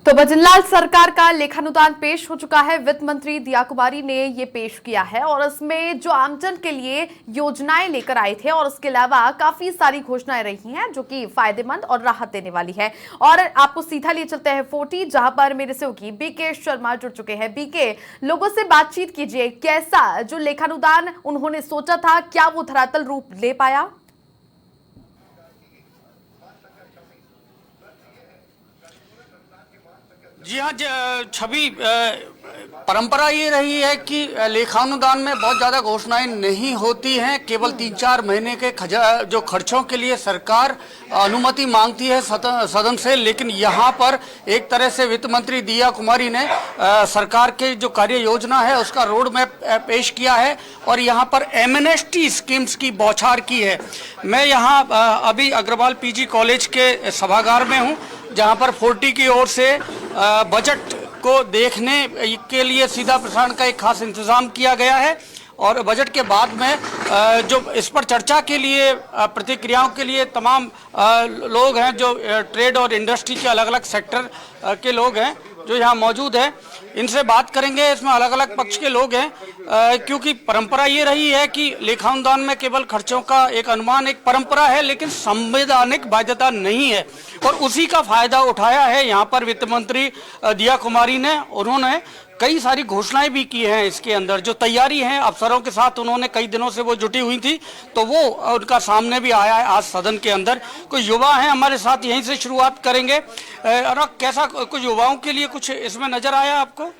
तो भजनलाल सरकार का लेखानुदान पेश हो चुका है। वित्त मंत्री दिया कुमारी ने ये पेश किया है और इसमें जो आमजन के लिए योजनाएं लेकर आए थे और उसके अलावा काफी सारी घोषणाएं रही हैं जो कि फायदेमंद और राहत देने वाली है। और आपको सीधा लिए चलते हैं 40 जहां पर मेरे सहयोगी बीके शर्मा जुड़ चुके हैं। बीके, लोगों से बातचीत कीजिए, कैसा जो लेखानुदान उन्होंने सोचा था, क्या वो धरातल रूप ले पाया? जी हाँ, छवि परंपरा ये रही है कि लेखानुदान में बहुत ज़्यादा घोषणाएं नहीं होती हैं। केवल 3-4 महीने के जो खर्चों के लिए सरकार अनुमति मांगती है सदन से, लेकिन यहाँ पर एक तरह से वित्त मंत्री दिया कुमारी ने सरकार के जो कार्य योजना है उसका रोड मैप पेश किया है और यहाँ पर एमनेस्टी स्कीम्स की बौछार की है। मैं यहाँ अभी अग्रवाल पीजी कॉलेज के सभागार में हूँ जहाँ पर 40 की ओर से बजट को देखने के लिए सीधा प्रसारण का एक खास इंतजाम किया गया है और बजट के बाद में जो इस पर चर्चा के लिए प्रतिक्रियाओं के लिए तमाम लोग हैं, जो ट्रेड और इंडस्ट्री के अलग अलग सेक्टर के लोग हैं जो यहाँ मौजूद है, इनसे बात करेंगे। इसमें अलग अलग पक्ष के लोग हैं क्योंकि परंपरा ये रही है कि लेखानुदान में केवल खर्चों का एक अनुमान एक परंपरा है, लेकिन संवैधानिक बाध्यता नहीं है और उसी का फायदा उठाया है यहाँ पर वित्त मंत्री दिया कुमारी ने। उन्होंने कई सारी घोषणाएं भी की हैं। इसके अंदर जो तैयारी है अफसरों के साथ उन्होंने कई दिनों से वो जुटी हुई थी, तो वो उनका सामने भी आया है आज सदन के अंदर। कुछ युवा हैं हमारे साथ, यहीं से शुरुआत करेंगे। और कैसा कुछ युवाओं के लिए कुछ इसमें नजर आया आपको?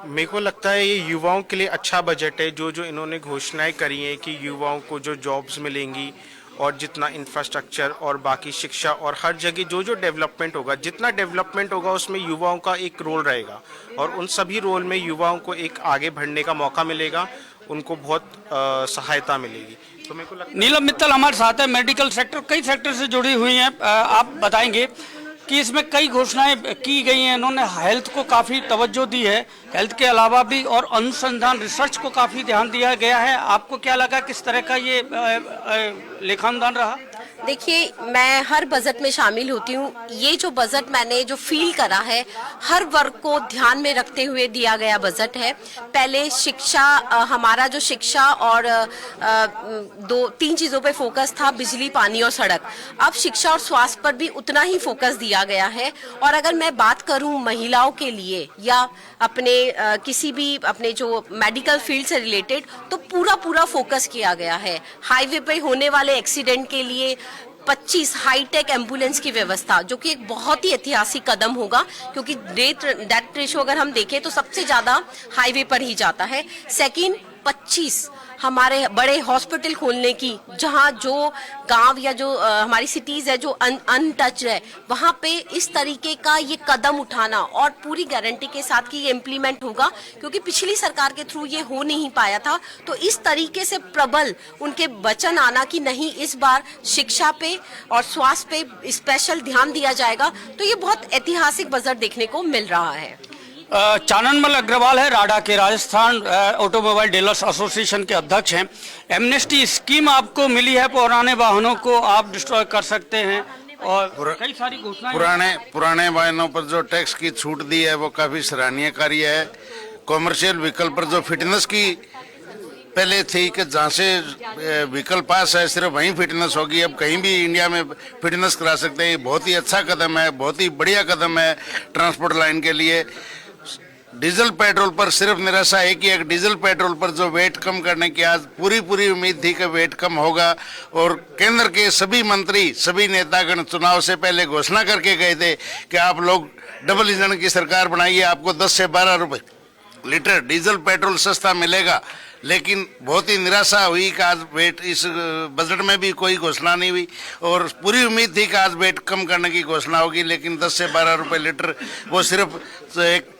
मेरे को लगता है ये युवाओं के लिए अच्छा बजट है। जो इन्होंने घोषणाएं करी हैं कि युवाओं को जो जॉब्स मिलेंगी और जितना इंफ्रास्ट्रक्चर और बाकी शिक्षा और हर जगह जो डेवलपमेंट होगा, जितना डेवलपमेंट होगा उसमें युवाओं का एक रोल रहेगा और उन सभी रोल में युवाओं को एक आगे बढ़ने का मौका मिलेगा, उनको बहुत सहायता मिलेगी। तो मेरे को लगता है नीलम मित्तल हमारे साथ है, मेडिकल सेक्टर, कई सेक्टर से जुड़ी हुई हैं। आप बताएंगे कि इसमें कई घोषणाएं की गई हैं। इन्होंने हेल्थ को काफ़ी तवज्जो दी है, हेल्थ के अलावा भी और अनुसंधान रिसर्च को काफ़ी ध्यान दिया गया है। आपको क्या लगा, किस तरह का ये लेखानुदान रहा? देखिए, मैं हर बजट में शामिल होती हूँ। ये जो बजट मैंने जो फील करा है, हर वर्ग को ध्यान में रखते हुए दिया गया बजट है। पहले शिक्षा, हमारा जो शिक्षा और 2-3 चीज़ों पे फोकस था, बिजली, पानी और सड़क। अब शिक्षा और स्वास्थ्य पर भी उतना ही फोकस दिया गया है। और अगर मैं बात करूँ महिलाओं के लिए या अपने किसी भी अपने जो मेडिकल फील्ड से रिलेटेड, तो पूरा फोकस किया गया है। हाईवे पे होने वाले एक्सीडेंट के लिए 25 हाईटेक एम्बुलेंस की व्यवस्था, जो कि एक बहुत ही ऐतिहासिक कदम होगा क्योंकि डेथ रेशो अगर हम देखें तो सबसे ज्यादा हाईवे पर ही जाता है। सेकंड, 25 हमारे बड़े हॉस्पिटल खोलने की, जहां जो गांव या जो हमारी सिटीज है जो अनटच है, वहां पे इस तरीके का ये कदम उठाना और पूरी गारंटी के साथ कि ये इम्प्लीमेंट होगा क्योंकि पिछली सरकार के थ्रू ये हो नहीं पाया था। तो इस तरीके से प्रबल उनके वचन आना कि नहीं, इस बार शिक्षा पे और स्वास्थ्य पे स्पेशल ध्यान दिया जाएगा, तो ये बहुत ऐतिहासिक बजट देखने को मिल रहा है। चाननमल अग्रवाल है, राडा के, राजस्थान ऑटोमोबाइल डीलर्स एसोसिएशन के अध्यक्ष हैं। एमनेस्टी स्कीम आपको मिली है, पुराने वाहनों को आप डिस्ट्रॉय कर सकते हैं और कई सारी घोषणाएं। पुराने वाहनों पर जो टैक्स की छूट दी है वो काफी सराहनीय कार्य है। कॉमर्शियल व्हीकल पर जो फिटनेस की पहले थी कि जहाँ से व्हीकल पास है सिर्फ वहीं फिटनेस होगी, अब कहीं भी इंडिया में फिटनेस करा सकते हैं। ये बहुत ही अच्छा कदम है, बहुत ही बढ़िया कदम है ट्रांसपोर्ट लाइन के लिए। डीजल पेट्रोल पर सिर्फ निराशा है कि एक डीजल पेट्रोल पर जो वेट कम करने की आज पूरी उम्मीद थी कि वेट कम होगा और केंद्र के सभी मंत्री, सभी नेतागण चुनाव से पहले घोषणा करके गए थे कि आप लोग डबल इंजन की सरकार बनाइए, आपको 10 से 12 रुपए लीटर डीजल पेट्रोल सस्ता मिलेगा। लेकिन बहुत ही निराशा हुई कि आज वेट, इस बजट में भी कोई घोषणा नहीं हुई और पूरी उम्मीद थी कि आज वेट कम करने की घोषणा होगी, लेकिन 10 से 12 रुपए लीटर वो सिर्फ एक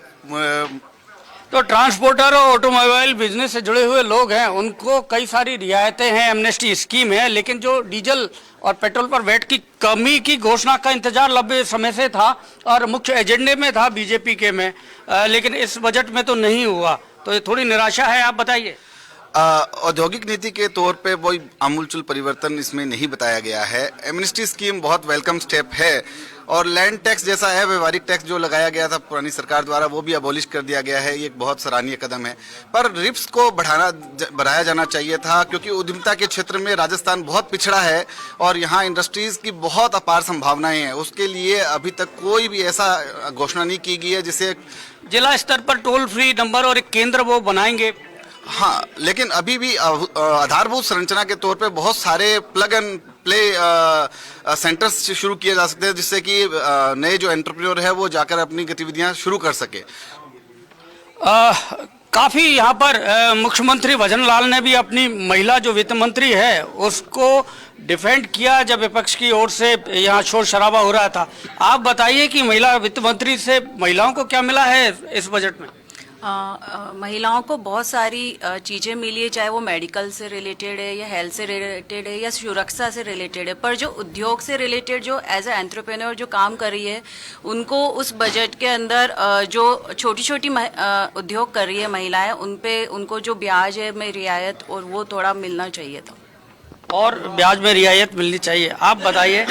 तो ट्रांसपोर्टर और ऑटोमोबाइल बिजनेस से जुड़े हुए लोग हैं, उनको कई सारी रियायतें हैं, एमनेस्टी स्कीम है, लेकिन जो डीजल और पेट्रोल पर वैट की कमी की घोषणा का इंतजार लंबे समय से था और मुख्य एजेंडे में था बीजेपी के में, लेकिन इस बजट में तो नहीं हुआ, तो ये थोड़ी निराशा है। आप बताइए। औद्योगिक नीति के तौर पे कोई आमूलचूल परिवर्तन इसमें नहीं बताया गया है। एमनेस्टी स्कीम बहुत वेलकम स्टेप है और लैंड टैक्स जैसा है व्यवहारिक टैक्स जो लगाया गया था पुरानी सरकार द्वारा वो भी अबॉलिश कर दिया गया है, ये एक बहुत सराहनीय कदम है। पर रिप्स को बढ़ाया जाना चाहिए था, क्योंकि उद्यमिता के क्षेत्र में राजस्थान बहुत पिछड़ा है और यहाँ इंडस्ट्रीज की बहुत अपार संभावनाएं हैं। उसके लिए अभी तक कोई भी ऐसा घोषणा नहीं की गई है जिसे जिला स्तर पर टोल फ्री नंबर और एक केंद्र वो बनाएंगे। हाँ, लेकिन अभी भी आधारभूत संरचना के तौर पे बहुत सारे प्लग एंड प्ले सेंटर्स शुरू किए जा सकते हैं, जिससे कि नए जो एंटरप्रेन्योर है वो जाकर अपनी गतिविधियां शुरू कर सके। काफी यहाँ पर मुख्यमंत्री भजनलाल ने भी अपनी महिला जो वित्त मंत्री है उसको डिफेंड किया जब विपक्ष की ओर से यहाँ शोर शराबा हो रहा था। आप बताइए कि महिला वित्त मंत्री से महिलाओं को क्या मिला है इस बजट में? महिलाओं को बहुत सारी चीज़ें मिली है, चाहे वो मेडिकल से रिलेटेड है या हेल्थ से रिलेटेड है या सुरक्षा से रिलेटेड है, पर जो उद्योग से रिलेटेड जो एज ए एंटरप्रेन्योर जो काम कर रही है उनको उस बजट के अंदर जो छोटी छोटी उद्योग कर रही है महिलाएं, उनको जो ब्याज है में रियायत और वो थोड़ा मिलना चाहिए था, और ब्याज में रियायत मिलनी चाहिए। आप बताइए,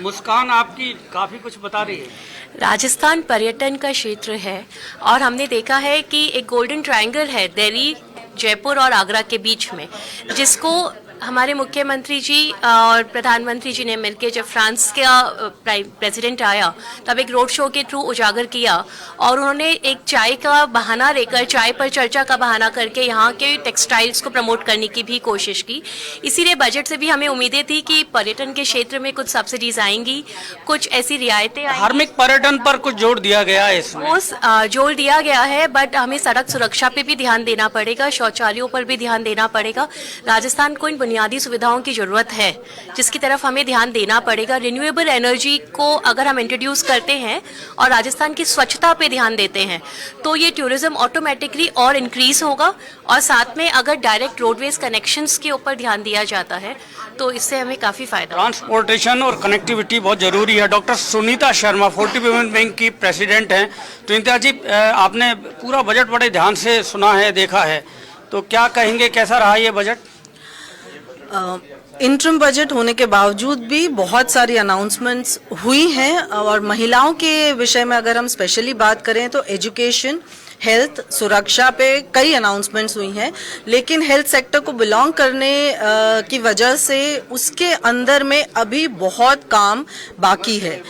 मुस्कान आपकी काफ़ी कुछ बता रही है। राजस्थान पर्यटन का क्षेत्र है और हमने देखा है कि एक गोल्डन ट्रायंगल है दिल्ली, जयपुर और आगरा के बीच में, जिसको हमारे मुख्यमंत्री जी और प्रधानमंत्री जी ने मिलकर जब फ्रांस का प्रेसिडेंट आया तब एक रोड शो के थ्रू उजागर किया और उन्होंने एक चाय का बहाना लेकर, चाय पर चर्चा का बहाना करके यहाँ के टेक्सटाइल्स को प्रमोट करने की भी कोशिश की। इसीलिए बजट से भी हमें उम्मीदें थी कि पर्यटन के क्षेत्र में कुछ सब्सिडीज आएंगी, कुछ ऐसी रियायतें आएंगी। धार्मिक पर्यटन पर कुछ जोर दिया गया है इसमें? वो जोर दिया गया है, बट हमें सड़क सुरक्षा पे भी ध्यान देना पड़ेगा, शौचालयों पर भी ध्यान देना पड़ेगा। राजस्थान को इन बुनियादी सुविधाओं की जरूरत है जिसकी तरफ हमें ध्यान देना पड़ेगा। रिन्यूएबल एनर्जी को अगर हम इंट्रोड्यूस करते हैं और राजस्थान की स्वच्छता पे ध्यान देते हैं तो ये टूरिज्म ऑटोमेटिकली और इंक्रीज होगा, और साथ में अगर डायरेक्ट रोडवेज कनेक्शंस के ऊपर ध्यान दिया जाता है तो इससे हमें काफी फायदा। ट्रांसपोर्टेशन और कनेक्टिविटी बहुत जरूरी है। Doctor Sunita Sharma 40 women bank की प्रेसिडेंट हैं। तो सुनीता जी, आपने पूरा बजट बड़े ध्यान से सुना है, देखा है, तो क्या कहेंगे, कैसा रहा ये बजट? इंटरिम बजट होने के बावजूद भी बहुत सारी अनाउंसमेंट्स हुई हैं, और महिलाओं के विषय में अगर हम स्पेशली बात करें तो एजुकेशन, हेल्थ, सुरक्षा पे कई अनाउंसमेंट्स हुई हैं, लेकिन हेल्थ सेक्टर को बिलोंग करने की वजह से उसके अंदर में अभी बहुत काम बाकी है।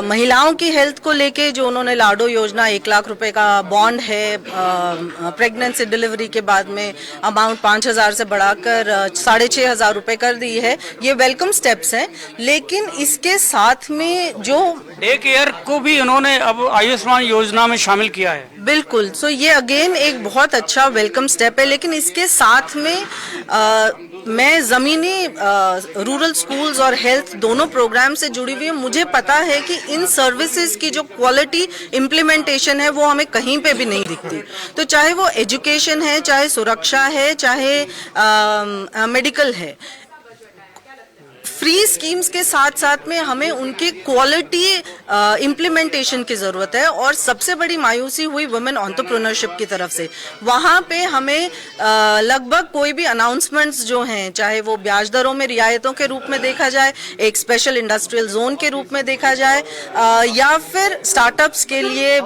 महिलाओं की हेल्थ को लेके जो उन्होंने लाडो योजना 1 लाख रुपए का बॉन्ड है, प्रेगनेंसी डिलीवरी के बाद में अमाउंट 5,000 से बढ़ाकर 6,500 रुपए कर दी है, ये वेलकम स्टेप्स हैं। लेकिन इसके साथ में जो डे केयर को भी उन्होंने अब आयुष्मान योजना में शामिल किया है। बिल्कुल, सो ये अगेन एक बहुत अच्छा वेलकम स्टेप है। लेकिन इसके साथ में मैं ज़मीनी रूरल स्कूल्स और हेल्थ दोनों प्रोग्राम से जुड़ी हुई हूँ। मुझे पता है कि इन सर्विसेज की जो क्वालिटी इम्प्लीमेंटेशन है वो हमें कहीं पे भी नहीं दिखती। तो चाहे वो एजुकेशन है, चाहे सुरक्षा है, चाहे मेडिकल है, फ्री स्कीम्स के साथ साथ में हमें उनकी क्वालिटी इम्प्लीमेंटेशन की ज़रूरत है। और सबसे बड़ी मायूसी हुई वुमेन एंटरप्रेन्योरशिप की तरफ से। वहाँ पे हमें लगभग कोई भी अनाउंसमेंट्स जो हैं, चाहे वो ब्याज दरों में रियायतों के रूप में देखा जाए, एक स्पेशल इंडस्ट्रियल जोन के रूप में देखा जाए, या फिर स्टार्टअप्स के लिए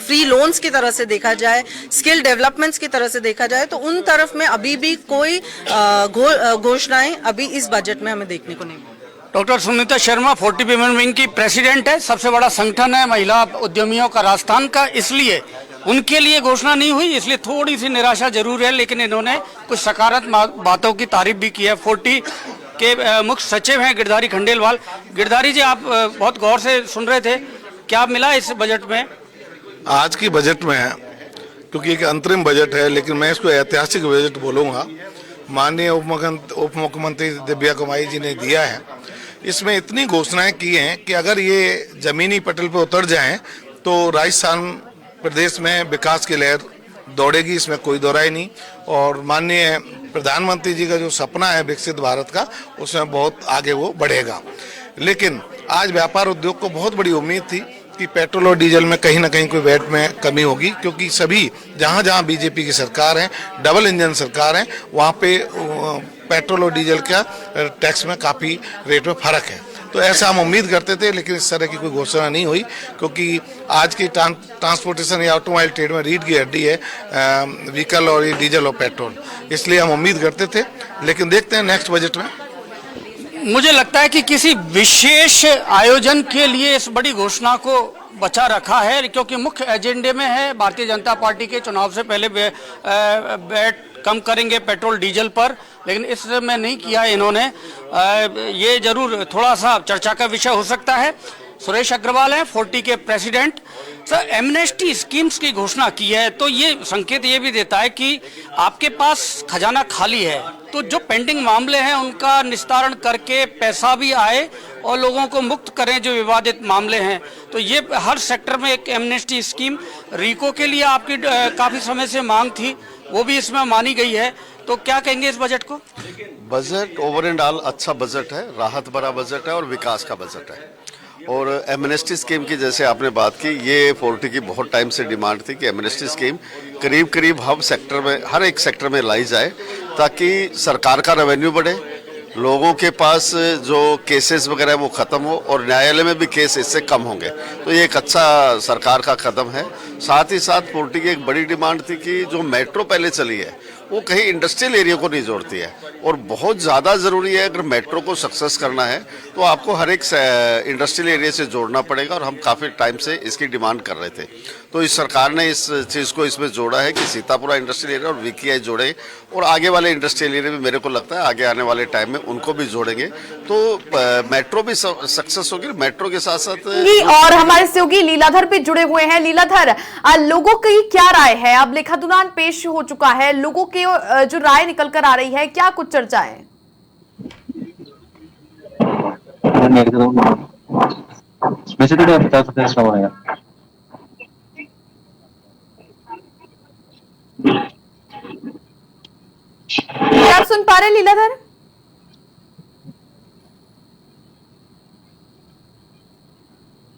फ्री लोन्स की तरह से देखा जाए, स्किल डेवलपमेंट्स की तरह से देखा जाए, तो उन तरफ में अभी भी कोई घोषणाएं अभी इस बजट में हमें देखने को नहीं। Doctor Sunita Sharma 40 women wing की प्रेसिडेंट है। सबसे बड़ा संगठन है महिला उद्यमियों का राजस्थान का, इसलिए उनके लिए घोषणा नहीं हुई, इसलिए थोड़ी सी निराशा जरूर है। लेकिन इन्होंने कुछ सकारात्मक बातों की तारीफ भी की है। 40 के मुख्य सचिव हैं गिरधारी खंडेलवाल। गिरधारी जी, आप बहुत गौर से सुन रहे थे, क्या मिला इस बजट में? आज की बजट में, क्योंकि एक अंतरिम बजट है, लेकिन मैं इसको ऐतिहासिक बजट बोलूँगा, माननीय उप मुख्यमंत्री दिव्या कुमारी जी ने दिया है। इसमें इतनी घोषणाएं की हैं कि अगर ये जमीनी पटल पर उतर जाएं तो राजस्थान प्रदेश में विकास की लहर दौड़ेगी, इसमें कोई दोहराई नहीं। और माननीय प्रधानमंत्री जी का जो सपना है विकसित भारत का, उसमें बहुत आगे वो बढ़ेगा। लेकिन आज व्यापार उद्योग को बहुत बड़ी उम्मीद थी कि पेट्रोल और डीजल में कहीं ना कहीं कोई वैट में कमी होगी, क्योंकि सभी जहां जहां बीजेपी की सरकार है, डबल इंजन सरकार है, वहां पे पेट्रोल और डीजल का टैक्स में काफ़ी रेट में फ़र्क है। तो ऐसा हम उम्मीद करते थे, लेकिन इस तरह की कोई घोषणा नहीं हुई, क्योंकि आज की ट्रांसपोर्टेशन या ऑटोमोबाइल ट्रेड में रीढ़ की हड्डी है व्हीकल और ये डीजल और पेट्रोल, इसलिए हम उम्मीद करते थे। लेकिन देखते हैं नेक्स्ट बजट में। मुझे लगता है कि किसी विशेष आयोजन के लिए इस बड़ी घोषणा को बचा रखा है, क्योंकि मुख्य एजेंडे में है भारतीय जनता पार्टी के चुनाव से पहले वैट कम करेंगे पेट्रोल डीजल पर, लेकिन इसमें नहीं किया इन्होंने। ये जरूर थोड़ा सा चर्चा का विषय हो सकता है। सुरेश अग्रवाल हैं 40 के प्रेसिडेंट। सर, एमनेस्टी स्कीम्स की घोषणा की है, तो ये संकेत ये भी देता है कि आपके पास खजाना खाली है, तो जो पेंडिंग मामले हैं उनका निस्तारण करके पैसा भी आए और लोगों को मुक्त करें जो विवादित मामले हैं। तो ये हर सेक्टर में एक एमनेस्टी स्कीम, रिको के लिए आपकी काफी समय से मांग थी, वो भी इसमें मानी गई है। तो क्या कहेंगे इस बजट को? बजट ओवर एंड ऑल अच्छा बजट है, राहत भरा बजट है और विकास का बजट है। और एमनेस्टी स्कीम की जैसे आपने बात की, ये 40 की बहुत टाइम से डिमांड थी कि एमनेस्टी स्कीम करीब करीब हम सेक्टर में, हर एक सेक्टर में लाई जाए, ताकि सरकार का रेवेन्यू बढ़े, लोगों के पास जो केसेस वगैरह वो ख़त्म हो और न्यायालय में भी केस इससे कम होंगे। तो ये एक अच्छा सरकार का कदम है। साथ ही साथ 40 की एक बड़ी डिमांड थी कि जो मेट्रो पहले चली है वो कहीं इंडस्ट्रियल एरिया को नहीं जोड़ती है, और बहुत ज़्यादा ज़रूरी है अगर मेट्रो को सक्सेस करना है तो आपको हर एक इंडस्ट्रियल एरिया से जोड़ना पड़ेगा, और हम काफ़ी टाइम से इसकी डिमांड कर रहे थे। तो इस सरकार ने इस चीज़ को इसमें जोड़ा है कि सीतापुरा इंडस्ट्रियल एरिया और वीकेआई जोड़े, और आगे वाले इंडस्ट्रियल एरिया भी मेरे को लगता है आगे आने वाले टाइम में उनको भी जोड़ेंगे, तो मेट्रो भी सक्सेस होगी। मेट्रो के साथ साथ और हमारे सहयोगी लीलाधर भी जुड़े हुए हैं। लीलाधर, लोगों की क्या राय है? अब लेखानुदान पेश हो चुका है, लोगों की जो राय निकल कर आ रही है, क्या कुछ चर्चाएं? क्या आप सुन पा रहे लीलाधर?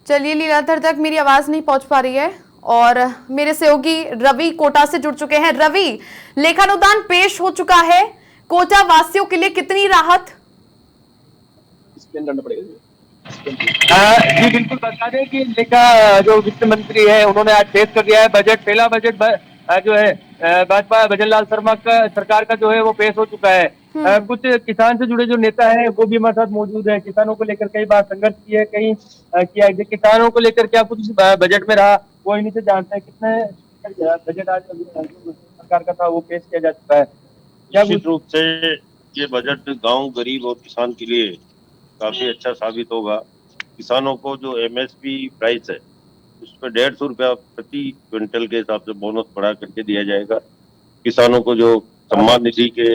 चलिए, लीलाधर तक मेरी आवाज नहीं पहुंच पा रही है, और मेरे सहयोगी रवि कोटा से जुड़ चुके हैं। रवि, लेखानुदान पेश हो चुका है, कोटा वासियों के लिए कितनी राहत? जी बिल्कुल, बता दें कि लेखा जो वित्त मंत्री है उन्होंने आज पेश कर दिया है बजट। पहला बजट जो है भाजपा भजनलाल शर्मा का सरकार का जो है वो पेश हो चुका है। कुछ किसान से जुड़े जो नेता हैं वो भी हमारे साथ मौजूद हैं। किसानों को लेकर कई बार संघर्ष किया है, कहीं किया है। किसानों को लेकर क्या कुछ बजट में रहा वो इन्हीं से जानते हैं। कितने बजट आज सरकार का था वो पेश किया जा चुका है? निश्चित रूप से ये बजट गांव, गरीब और किसान के लिए काफी अच्छा साबित होगा। किसानों को जो एमएसपी प्राइस है उसमें 150 रुपया प्रति क्विंटल के हिसाब से बोनस बढ़ा करके दिया जाएगा। किसानों को जो सम्मान निधि के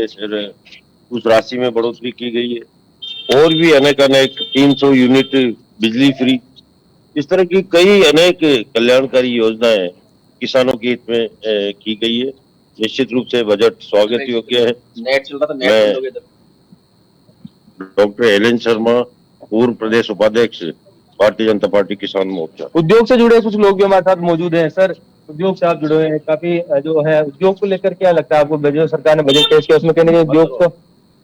उस राशि में बढ़ोतरी की गई है, और भी अनेक 300 यूनिट बिजली फ्री, इस तरह की कई अनेक कल्याणकारी योजनाएं किसानों के हित में की गई है। निश्चित रूप से बजट स्वागत योग्य है। डॉक्टर एल एन शर्मा, पूर्व प्रदेश उपाध्यक्ष, भारतीय जनता पार्टी किसान मोर्चा। उद्योग से जुड़े कुछ लोग भी हमारे साथ मौजूद हैं। सर, उद्योग से आप जुड़े हुए हैं काफी, जो है उद्योग को लेकर क्या लगता है आपको? जो सरकार ने बजट पेश किया उसमें कहने के उद्योग को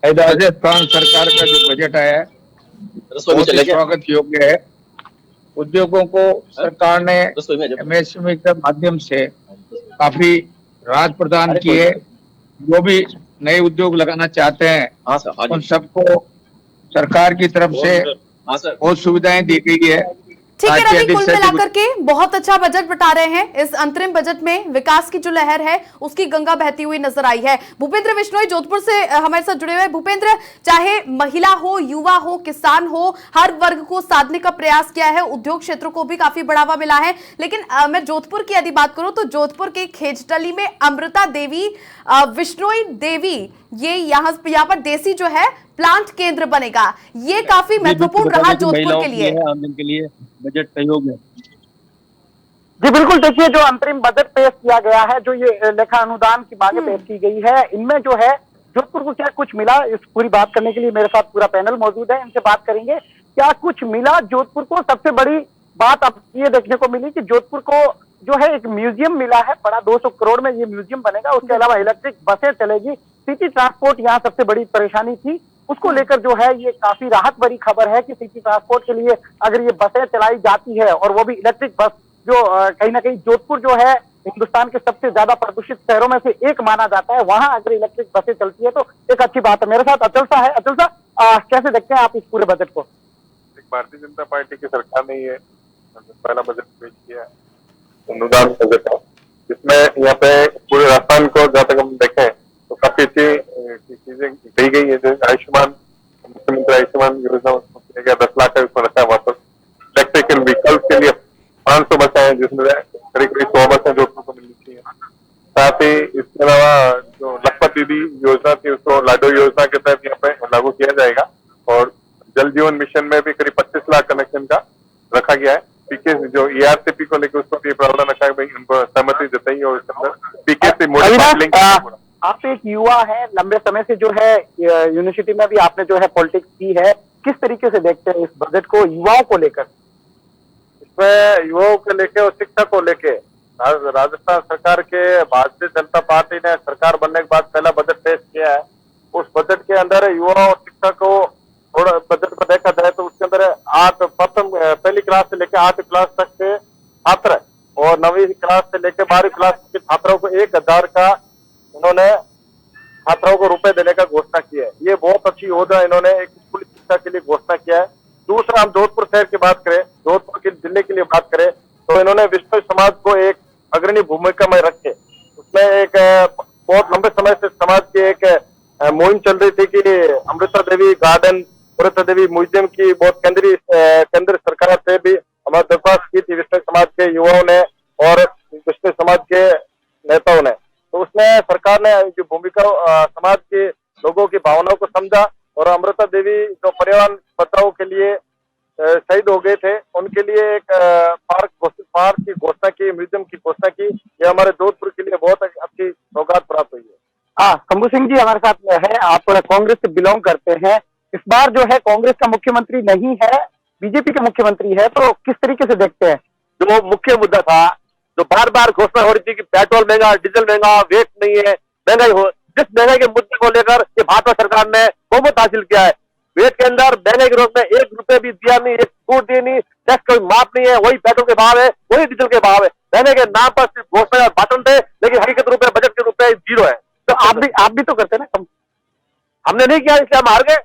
राजस्थान सरकार का जो बजट आया है स्वागत योग्य है। उद्योगों को सरकार ने एमएसएमई के माध्यम से काफी राहत प्रदान की है। जो भी नए उद्योग लगाना चाहते हैं उन सबको सरकार की तरफ से बहुत सुविधाएं दी गई है। ठीक है रवि, कुल मिलाकर के बहुत अच्छा बजट बता रहे हैं। इस अंतरिम बजट में विकास की जो लहर है उसकी गंगा बहती हुई नजर आई है। भूपेंद्र बिश्नोई जोधपुर से हमारे साथ जुड़े हुए। भूपेंद्र, चाहे महिला हो, युवा हो, किसान हो, हर वर्ग को साधने का प्रयास किया है। उद्योग क्षेत्र को भी काफी बढ़ावा मिला है। लेकिन मैं जोधपुर की यदि बात करूं तो जोधपुर के खेजटली में अमृता देवी, विश्नोई देवी, ये यहाँ पर देसी जो है प्लांट केंद्र बनेगा। ये काफी महत्वपूर्ण रहा जोधपुर के लिए। आमदन के लिए बजट सहयोग है। जी बिल्कुल, देखिए जो अंतरिम बजट पेश किया गया है, जो ये लेखा अनुदान की मांगे पेश की गई है, इनमें जो है जोधपुर को क्या कुछ मिला, इस पूरी बात करने के लिए मेरे साथ पूरा पैनल मौजूद है। इनसे बात करेंगे क्या कुछ मिला जोधपुर को। सबसे बड़ी बात अब ये देखने को मिली कि जोधपुर को जो है एक म्यूजियम मिला है, बड़ा 200 करोड़ में ये म्यूजियम बनेगा। उसके अलावा इलेक्ट्रिक बसें चलेगी। सिटी ट्रांसपोर्ट यहाँ सबसे बड़ी परेशानी थी, उसको लेकर जो है ये काफी राहत भरी खबर है कि सिटी ट्रांसपोर्ट के लिए अगर ये बसें चलाई जाती है और वो भी इलेक्ट्रिक बस, जो कहीं ना कहीं जोधपुर जो है हिंदुस्तान के सबसे ज्यादा प्रदूषित शहरों में से एक माना जाता है, वहां अगर इलेक्ट्रिक बसें चलती है तो एक अच्छी बात है। मेरे साथ अचल सा है। अचल सा, कैसे देखते हैं आप इस पूरे बजट को? भारतीय जनता पार्टी की सरकार ने ये पहला बजट पेश किया है, अनुदान बजट है, जिसमें यहाँ पे पूरे राजस्थान को जहाँ तक हम देखें तो काफी अच्छी चीजें दी गई है। जैसे आयुष्मान, मुख्यमंत्री आयुष्मान योजना, उसको 10 लाख का उसमें रखा है वापस। इलेक्ट्रिकल व्हीकल्स के लिए 500 बसें हैं, जिसमें करीब 100 बसें जोधपुर को मिलनी चाहिए। साथ ही इसके अलावा जो लखपत दीदी योजना थी उसको लाडो योजना के तहत यहाँ पे लागू किया जाएगा, और जल जीवन मिशन में भी करीब 25 लाख कनेक्शन का रखा गया है। पीके जो ERCP को लेकर उसको भी प्रावधान रखा है, भाई उनको सहमति जताई और इसके अंदर पीके से मॉडिफाइड। आप एक युवा है, लंबे समय से जो है यूनिवर्सिटी में भी आपने जो है पॉलिटिक्स की है, किस तरीके से देखते हैं इस बजट को युवाओं को लेकर? इसमें युवाओं को लेके और शिक्षा को लेके राजस्थान सरकार के भारतीय जनता पार्टी ने सरकार बनने के बाद पहला बजट पेश किया है। उस बजट के अंदर युवा और शिक्षा को थोड़ा बजट को देखा जाए तो उसके अंदर पहली क्लास से लेकर 8वीं क्लास तक के छात्र और 9वीं क्लास से लेकर 12वीं क्लास के छात्रों को 1000 का उन्होंने छात्रों को रुपए देने का घोषणा किया है। ये बहुत अच्छी योजना इन्होंने एक स्कूली शिक्षा के लिए घोषणा किया है। दूसरा, हम जोधपुर शहर की बात करें, जोधपुर के जिले के लिए बात करें तो इन्होंने विश्व समाज को एक अग्रणी भूमिका में रखे। उसमें एक बहुत लंबे समय से समाज की एक मुहिम चल रही थी कि अमृता देवी गार्डन, अमृता देवी म्यूजियम की बहुत केंद्र सरकार से भी हमारी दरख्वास्त की थी विश्व समाज के युवाओं ने और विश्व समाज के नेताओं ने। तो उसमें सरकार ने जो भूमिका समाज के लोगों की भावनाओं को समझा और अमृता देवी जो पर्यावरण बचाव के लिए शहीद हो गए थे, उनके लिए एक पार्क की घोषणा की, म्यूजियम की घोषणा की। ये हमारे जोधपुर के लिए बहुत अच्छी सौगात प्राप्त हुई है। शंभू सिंह जी हमारे साथ में है, आप कांग्रेस से बिलोंग करते हैं। इस बार जो है कांग्रेस का मुख्यमंत्री नहीं है, बीजेपी का मुख्यमंत्री है, तो किस तरीके से देखते हैं? जो मुख्य मुद्दा था, जो बार बार घोषणा हो रही थी कि पेट्रोल महंगा, डीजल महंगा, वेट नहीं है, महंगाई हो, जिस महंगाई के मुद्दे को लेकर ये भाजपा सरकार ने बहुमत हासिल किया है। वेट के अंदर महंगाई के रोक में 1 रुपए भी दिया नहीं, एक छूट दी नहीं, टैक्स कोई माफ नहीं है, वही पेट्रोल के भाव है, वही डीजल के भाव है। रहने के नाम पर सिर्फ घोषणा और भाषण थे, लेकिन हकीकत रूप में बजट के रूप में 0 है। तो आप भी तो करते हैं ना? हमने नहीं किया, इसलिए हम हार गए।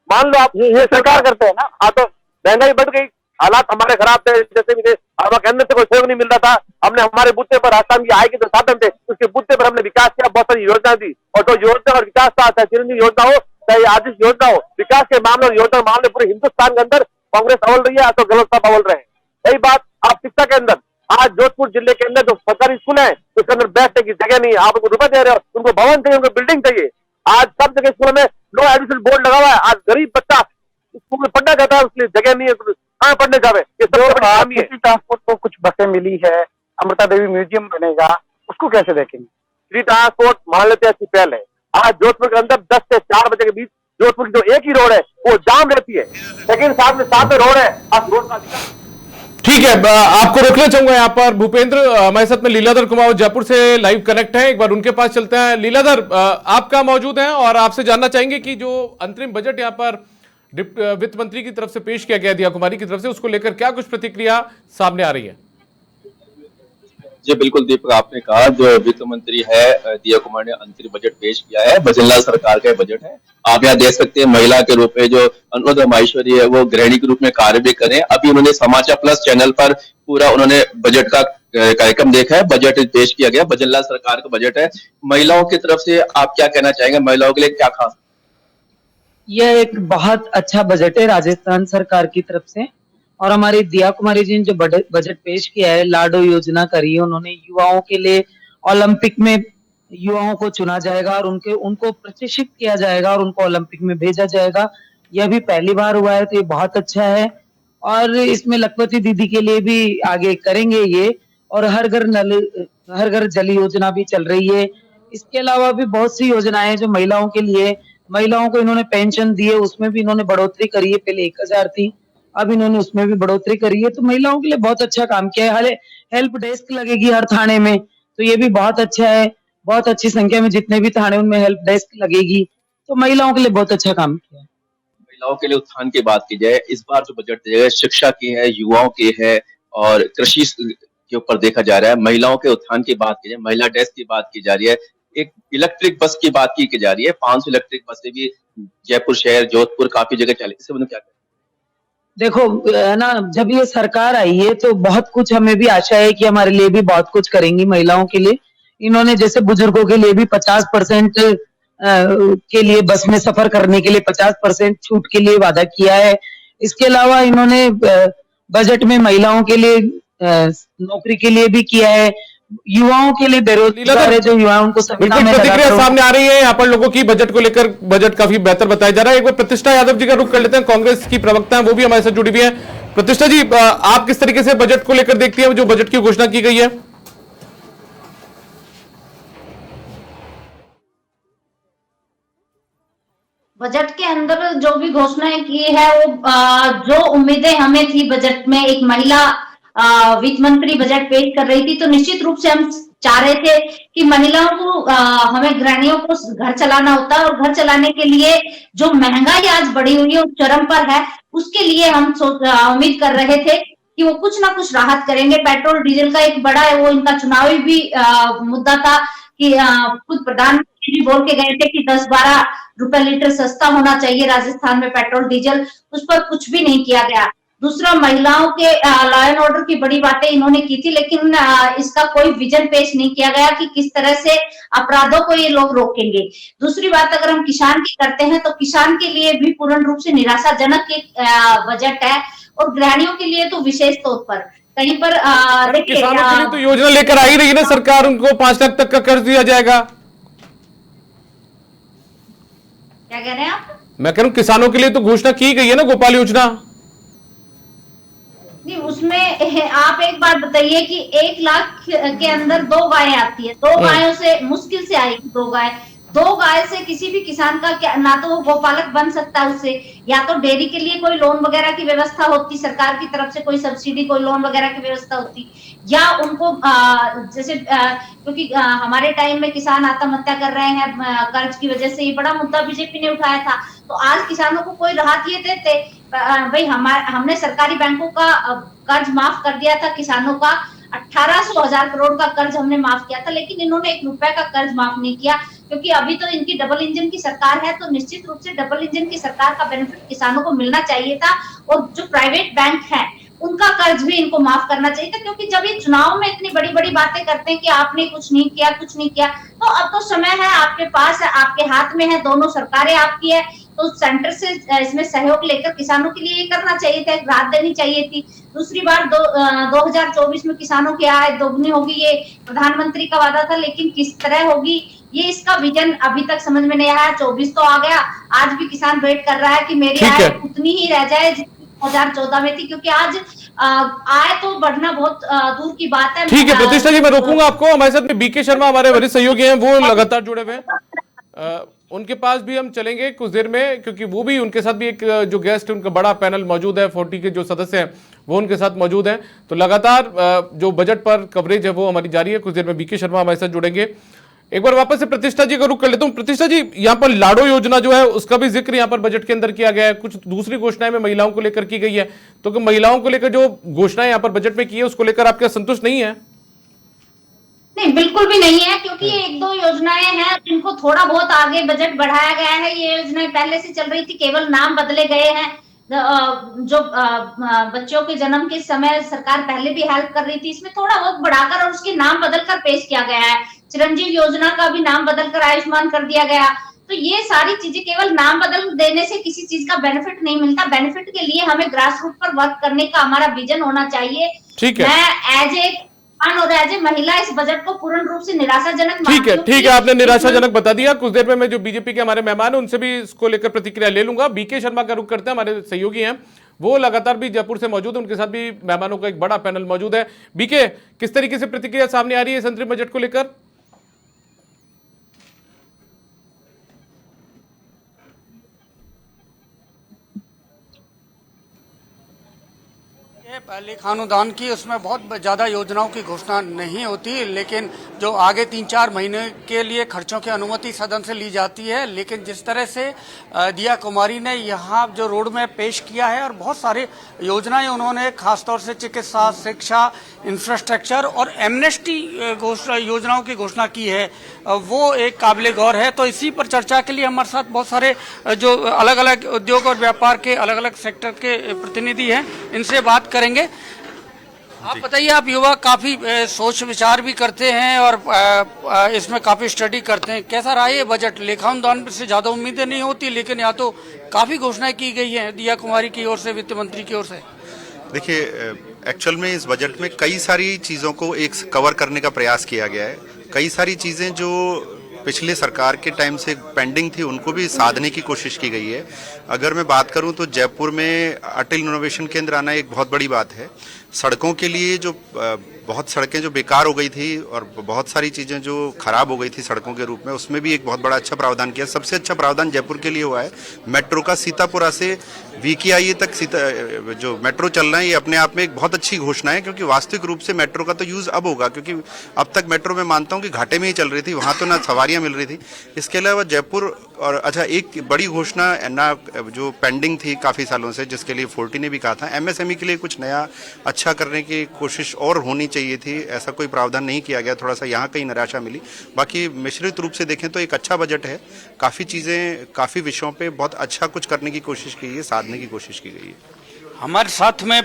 मान लो आप ये सरकार करते हैं ना। हाँ, तो महंगाई बढ़ गई, हालात हमारे खराब थे, जैसे भी थे, हमारे केंद्र से कोई सहयोग नहीं मिल रहा था। हमने हमारे बूथे पर राजस्थान की आय के जो साधन थे उसके बूथे पर हमने विकास किया, बहुत सारी योजना दी, और जो योजना और विकास था, चाहे चिरंजीवी योजना हो, चाहे आदिश योजना हो, विकास के मामले और योजना मामले पूरे हिंदुस्तान के अंदर कांग्रेस अव्वल रही है, तो गलत साहब अव्वल रहे हैं। यही बात आप शिक्षा के अंदर, आज जोधपुर जिले के अंदर जो सरकारी स्कूल है उसके अंदर बैठने की जगह नहीं है, आप उनको रुपए दे रहे हो, उनको भवन चाहिए, उनको बिल्डिंग चाहिए। आज सब जगह स्कूलों में नो एडमिशन बोर्ड लगा हुआ है। आज गरीब बच्चा स्कूल में पढ़ना चाहता है, उसके लिए जगह नहीं है, कहाँ पढ़ने जावे। ये सबसे बड़ी खामी है। ट्रांसपोर्ट को कुछ बसें मिली है, अमृता देवी म्यूजियम बनेगा, उसको कैसे देखेंगे? फ्री ट्रांसपोर्ट मान लेते हैं अच्छी पहल है। आज जोधपुर के अंदर 10 से 4 बजे के बीच जोधपुर की जो एक ही रोड है वो जाम रहती है, लेकिन साथ में रोड है, आज रोड का ठीक है। आपको रोकना चाहूंगा यहाँ पर भूपेंद्र, हमारे साथ में लीलाधर कुमार जयपुर से लाइव कनेक्ट है, एक बार उनके पास चलते हैं। लीलाधर, आप कहाँ मौजूद हैं और आपसे जानना चाहेंगे कि जो अंतरिम बजट यहाँ पर वित्त मंत्री की तरफ से पेश किया गया, दिया कुमारी की तरफ से, उसको लेकर क्या कुछ प्रतिक्रिया सामने आ रही है? जी बिल्कुल दीपक, आपने कहा जो वित्त मंत्री है दिया कुमार ने अंतरिम बजट पेश किया है, भजनलाल सरकार का बजट है। आप यहाँ देख सकते हैं महिला के रूप में जो अनुराधा माहेश्वरी है वो गृहिणी के रूप में कार्य भी करें। अभी उन्होंने समाचार प्लस चैनल पर पूरा उन्होंने बजट का कार्यक्रम देखा है, बजट पेश किया गया, भजनलाल सरकार का बजट है। महिलाओं की तरफ से आप क्या कहना चाहेंगे, महिलाओं के लिए क्या खास? यह एक बहुत अच्छा बजट है राजस्थान सरकार की तरफ से, और हमारी दिया कुमारी जी ने जो बजट पेश किया है, लाडो योजना करी है उन्होंने। युवाओं के लिए ओलंपिक में युवाओं को चुना जाएगा और उनको प्रशिक्षित किया जाएगा और उनको ओलंपिक में भेजा जाएगा। यह भी पहली बार हुआ है, तो ये बहुत अच्छा है। और इसमें लखपति दीदी के लिए भी आगे करेंगे ये, और हर घर जल योजना भी चल रही है। इसके अलावा भी बहुत सी योजनाएं हैं जो महिलाओं के लिए, महिलाओं को इन्होंने पेंशन दी है, उसमें भी इन्होंने बढ़ोतरी करी है। पहले 1000 थी, अब इन्होंने उसमें भी बढ़ोतरी करी है। तो महिलाओं के लिए बहुत अच्छा काम किया है। हेल्प डेस्क लगेगी हर थाने में, तो ये भी बहुत अच्छा है। बहुत अच्छी संख्या में जितने भी थाने उनमें हेल्प डेस्क लगेगी। तो महिलाओं के लिए बहुत अच्छा काम किया है। महिलाओं के लिए उत्थान की बात की जाए, इस बार जो बजट दिया गया है, शिक्षा की है, युवाओं की है और कृषि के ऊपर देखा जा रहा है। महिलाओं के उत्थान की बात की जाए, महिला डेस्क की बात की जा रही है, एक इलेक्ट्रिक बस की बात की जा रही है, 500 इलेक्ट्रिक बसें भी जयपुर शहर, जोधपुर काफी जगह चली। इससे उन्हें क्या देखो है ना, जब ये सरकार आई है तो बहुत कुछ हमें भी आशा है कि हमारे लिए भी बहुत कुछ करेंगी महिलाओं के लिए। इन्होंने जैसे बुजुर्गों के लिए भी 50% के लिए बस में सफर करने के लिए 50% छूट के लिए वादा किया है। इसके अलावा इन्होंने बजट में महिलाओं के लिए नौकरी के लिए भी किया है, युवाओं के लिए बेरोजगार है जो युवाओं को सविता बिल्कुल में प्रतिक्रिया लगाकर सामने आ रही है यहाँ पर लोगों की बजट को लेकर। बजट काफी बेहतर बताया जा रहा है। एक बार प्रतिष्ठा यादव जी का रुख कर लेते हैं, कांग्रेस की प्रवक्ता है, वो भी हमारे साथ जुड़ी हुई है। प्रतिष्ठा जी, आप किस तरीके से बजट को लेकर देखती हैं, जो बजट की घोषणा की गई है? बजट के अंदर जो भी घोषणाएं की है वो जो उम्मीदें हमें थी बजट में, एक महिला वित्त मंत्री बजट पेश कर रही थी तो निश्चित रूप से हम चाह रहे थे कि महिलाओं को हमें गृहिणियों को घर चलाना होता है और घर चलाने के लिए जो महंगाई आज बढ़ी हुई है उस चरम पर है, उसके लिए हम उम्मीद कर रहे थे कि वो कुछ ना कुछ राहत करेंगे। पेट्रोल डीजल का एक बड़ा है वो इनका चुनावी भी मुद्दा था कि खुद प्रधानमंत्री जी बोल के गए थे कि 10-12 रुपए लीटर सस्ता होना चाहिए राजस्थान में पेट्रोल डीजल, उस पर कुछ भी नहीं किया गया। दूसरा, महिलाओं के लॉ एंड ऑर्डर की बड़ी बातें इन्होंने की थी लेकिन इसका कोई विजन पेश नहीं किया गया कि किस तरह से अपराधों को ये लोग रोकेंगे। दूसरी बात अगर हम किसान की करते हैं तो किसान के लिए भी पूर्ण रूप से निराशाजनक एक बजट है और गृहिणियों के लिए तो विशेष तौर पर कहीं पर देखिए किसानों के लिए तो योजना लेकर आ ही रही है ना सरकार, उनको 5 लाख तक का कर्ज दिया जाएगा। क्या कह रहे हैं आप? मैं कह रहा हूं किसानों के लिए तो घोषणा की गई है ना गोपाल योजना। नहीं, उसमें आप एक बात बताइए कि 1 लाख के अंदर 2 गायें आती है, 2 गायों से मुश्किल से आएगी 2 गाय। 2 गाय से किसी भी किसान का क्या, ना तो वो गोपालक बन सकता है उससे, या तो डेयरी के लिए कोई लोन वगैरह की व्यवस्था होती सरकार की तरफ से, कोई सब्सिडी कोई लोन वगैरह की व्यवस्था होती, या उनको जैसे क्योंकि हमारे टाइम में किसान आत्महत्या कर रहे हैं कर्ज की वजह से, ये बड़ा मुद्दा बीजेपी ने उठाया था, तो आज किसानों को कोई राहत ये देते भाई। हमने सरकारी बैंकों का कर्ज माफ कर दिया था, किसानों का 1800 करोड़ का कर्ज हमने माफ किया था, लेकिन इन्होंने 1 रुपए का कर्ज माफ नहीं किया क्योंकि अभी तो इनकी डबल इंजन की सरकार है, तो निश्चित रूप से डबल इंजन की सरकार का बेनिफिट किसानों को मिलना चाहिए था और जो प्राइवेट बैंक है उनका कर्ज भी इनको माफ करना चाहिए था, क्योंकि जब ये चुनाव में इतनी बड़ी बड़ी बातें करते हैं कि आपने कुछ नहीं किया कुछ नहीं किया, तो अब तो समय है, आपके पास है, आपके हाथ में है, दोनों सरकारें आपकी है, तो सेंटर से इसमें सहयोग लेकर किसानों के लिए ये करना चाहिए था, एक राहत देनी चाहिए थी। दूसरी बार 2024 में किसानों की आय दोगुनी होगी, ये प्रधानमंत्री का वादा था, लेकिन किस तरह होगी ये इसका विजन अभी तक समझ में नहीं आया। 24 तो आ गया, आज भी किसान वेट कर रहा है कि मेरी आय उतनी ही रह जाए 2014 में थी, क्योंकि आज आय तो बढ़ना बहुत दूर की बात है। ठीक है प्रतिष्ठा जी, मैं रोकूंगा आपको। हमारे साथ में बीके शर्मा हमारे वरिष्ठ सहयोगी हैं, वो लगातार जुड़े हुए हैं, उनके पास भी हम चलेंगे कुछ देर में, क्योंकि वो भी, उनके साथ भी एक जो गेस्ट है उनका बड़ा पैनल मौजूद है, 40 के जो सदस्य हैं वो उनके साथ मौजूद हैं। तो लगातार जो बजट पर कवरेज है वो हमारी जारी है। कुछ देर में बीके शर्मा हमारे साथ जुड़ेंगे। एक बार वापस से प्रतिष्ठा जी का रुख कर लेता हूं। प्रतिष्ठा जी, यहाँ पर लाडो योजना जो है उसका भी जिक्र यहाँ पर बजट के अंदर किया गया है, कुछ दूसरी घोषणाएं में महिलाओं को लेकर की गई है, तो महिलाओं को लेकर जो घोषणाएं यहाँ पर बजट में की है उसको लेकर आपके संतुष्ट नहीं है? नहीं, बिल्कुल भी नहीं है, क्योंकि ये 1-2 योजनाएं हैं जिनको थोड़ा बहुत आगे बजट बढ़ाया गया है। ये योजनाएं पहले से चल रही थी, केवल नाम बदले गए हैं। जो बच्चों के जन्म के समय सरकार पहले भी हेल्प कर रही थी, इसमें थोड़ा बहुत बढ़ाकर और उसके नाम बदलकर पेश किया गया है। चिरंजीव योजना का भी नाम बदलकर आयुष्मान कर दिया गया। तो ये सारी चीजें केवल नाम बदल देने से किसी चीज का बेनिफिट नहीं मिलता। बेनिफिट के लिए हमें ग्रास रूट पर वर्क करने का हमारा विजन होना चाहिए। ठीक है, मैं एज ए और एज ए महिला इस बजट को पूर्ण रूप से निराशाजनक ठीक है, आपने निराशाजनक बता दिया। कुछ देर में मैं जो बीजेपी के हमारे मेहमान हैं उनसे भी इसको लेकर प्रतिक्रिया ले लूंगा। बीके शर्मा का रुख करते हैं, हमारे सहयोगी हैं, वो लगातार भी जयपुर से मौजूद है, उनके साथ भी मेहमानों का एक बड़ा पैनल मौजूद है। बीके, किस तरीके से प्रतिक्रिया सामने आ रही है इस अंतरिम बजट को लेकर? लेखानुदान की उसमें बहुत ज़्यादा योजनाओं की घोषणा नहीं होती, लेकिन जो आगे 3-4 महीने के लिए खर्चों की अनुमति सदन से ली जाती है। लेकिन जिस तरह से दिया कुमारी ने यहाँ जो रोड मैप पेश किया है और बहुत सारी योजनाएं उन्होंने खासतौर से चिकित्सा, शिक्षा, इंफ्रास्ट्रक्चर और एमनेस्टी योजनाओं की घोषणा की है, वो एक काबिले गौर है। तो इसी पर चर्चा के लिए हमारे साथ बहुत सारे जो अलग अलग उद्योग और व्यापार के अलग अलग सेक्टर के प्रतिनिधि हैं, इनसे बात करेंगे। आप बताइए, आप युवा काफी सोच विचार भी करते हैं और इसमें काफी स्टडी करते हैं, कैसा रहा ये बजट? लेखानुदान से ज्यादा उम्मीदें नहीं होती, लेकिन यहाँ तो काफी घोषणाएं की गई हैं दिया कुमारी की ओर से, वित्त मंत्री की ओर से। देखिए, एक्चुअल में इस बजट में कई सारी चीज़ों को एक कवर करने का प्रयास किया गया है। कई सारी चीज़ें जो पिछले सरकार के टाइम से पेंडिंग थी उनको भी साधने की कोशिश की गई है। अगर मैं बात करूं तो जयपुर में अटल इनोवेशन केंद्र आना एक बहुत बड़ी बात है। सड़कों के लिए जो बहुत सड़कें जो बेकार हो गई थी और बहुत सारी चीज़ें जो खराब हो गई थी सड़कों के रूप में, उसमें भी एक बहुत बड़ा अच्छा प्रावधान किया। सबसे अच्छा प्रावधान जयपुर के लिए हुआ है मेट्रो का। सीतापुरा से VKIA तक जो मेट्रो चल रहा है, ये अपने आप में एक बहुत अच्छी घोषणा है, क्योंकि वास्तविक रूप से मेट्रो का तो यूज़ अब होगा, क्योंकि अब तक मेट्रो में मानता हूँ कि घाटे में ही चल रही थी, वहाँ तो ना सवारियाँ मिल रही थी। इसके अलावा जयपुर और अच्छा एक बड़ी घोषणा ना जो पेंडिंग थी काफ़ी सालों से, जिसके लिए 40 ने भी कहा था, MSME के लिए कुछ नया अच्छा करने की कोशिश और होनी चाहिए थी। ऐसा कोई प्रावधान नहीं किया गया, थोड़ा सा यहाँ कहीं निराशा मिली। बाकी मिश्रित रूप से देखें तो एक अच्छा बजट है। काफ़ी चीज़ें, काफ़ी विषयों पे बहुत अच्छा कुछ करने की कोशिश की है, साधने की कोशिश की गई है। हमारे साथ में